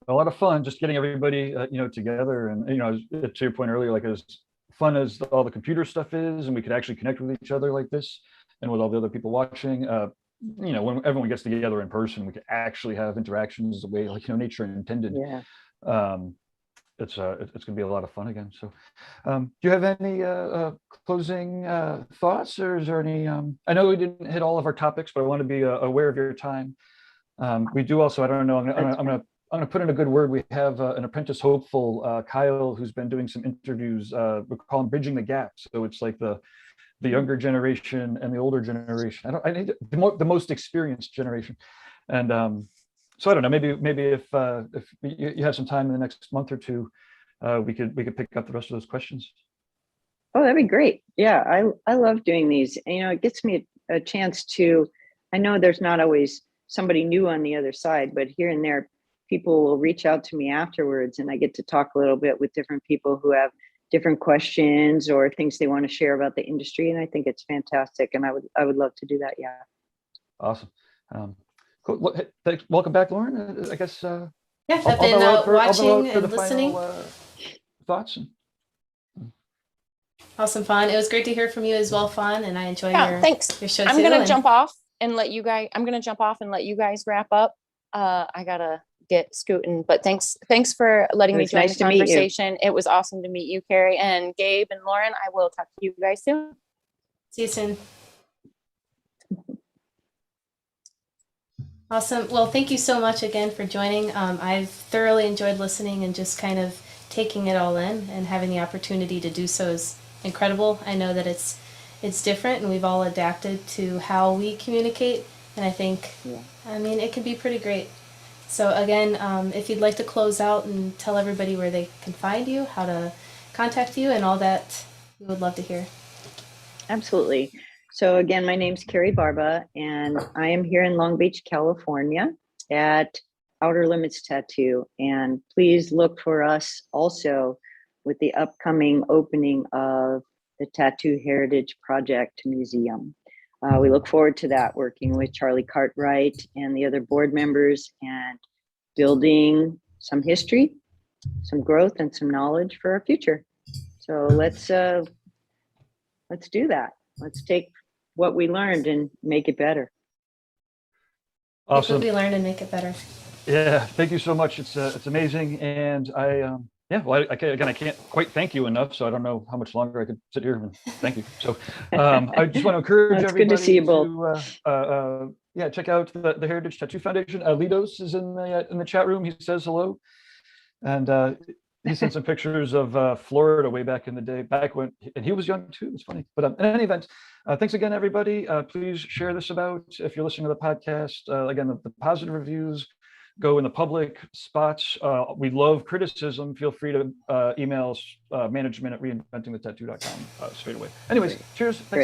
A lot of fun just getting everybody together, and to your point earlier, like as fun as all the computer stuff is, and we could actually connect with each other like this and with all the other people watching, when everyone gets together in person, we could actually have interactions the way nature intended. Yeah. It's gonna be a lot of fun again. So do you have any closing thoughts, or is there any I know we didn't hit all of our topics, but I want to be aware of your time. We do also, I don't know, I'm gonna put in a good word. We have an apprentice hopeful, Kyle, who's been doing some interviews. We call him Bridging the Gap. So it's like the younger generation and the older generation. I need the most experienced generation. And so I don't know, maybe if you have some time in the next month or two, we could pick up the rest of those questions. Oh, that'd be great. Yeah, I love doing these. It gets me a chance to, I know there's not always somebody new on the other side, but here and there, people will reach out to me afterwards, and I get to talk a little bit with different people who have different questions or things they want to share about the industry. And I think it's fantastic. And I would love to do that. Yeah. Awesome. Cool. Thanks. Welcome back, Lauren. I guess. Yeah, I've been watching and listening. Thoughts. Awesome, Fawn. It was great to hear from you as well, Fawn, and I enjoy your show. I'm gonna jump off and let you guys wrap up. I gotta get scooting, but thanks for letting me join the conversation. It was awesome to meet you, Kari, and Gabe and Lauren. I will talk to you guys soon. See you soon. Awesome. Well, thank you so much again for joining. I've thoroughly enjoyed listening and just kind of taking it all in, and having the opportunity to do so is incredible. I know that it's different, and we've all adapted to how we communicate, and I think, it can be pretty great. So again, if you'd like to close out and tell everybody where they can find you, how to contact you, and all that, we would love to hear. Absolutely. So again, my name's Kari Barba, and I am here in Long Beach, California at Outer Limits Tattoo. And please look for us also with the upcoming opening of the Tattoo Heritage Project Museum. We look forward to that, working with Charlie Cartwright and the other board members, and building some history, some growth, and some knowledge for our future. So let's do that. Let's take what we learned and make it better. Awesome. Take what we learned and make it better. Yeah, thank you so much. It's amazing, and I can't quite thank you enough. So I don't know how much longer I could sit here and thank you. So I just want to encourage everybody good to see you both. Check out the Heritage Tattoo Foundation. Lidos is in the chat room. He says hello, and he sent some pictures of Florida way back in the day, and he was young too. It's funny, but in any event, thanks again, everybody. Please share this about, if you're listening to the podcast. Again, the positive reviews go in the public spots. We love criticism. Feel free to email us, management@reinventingthetattoo.com straight away. Anyways, cheers. Thanks.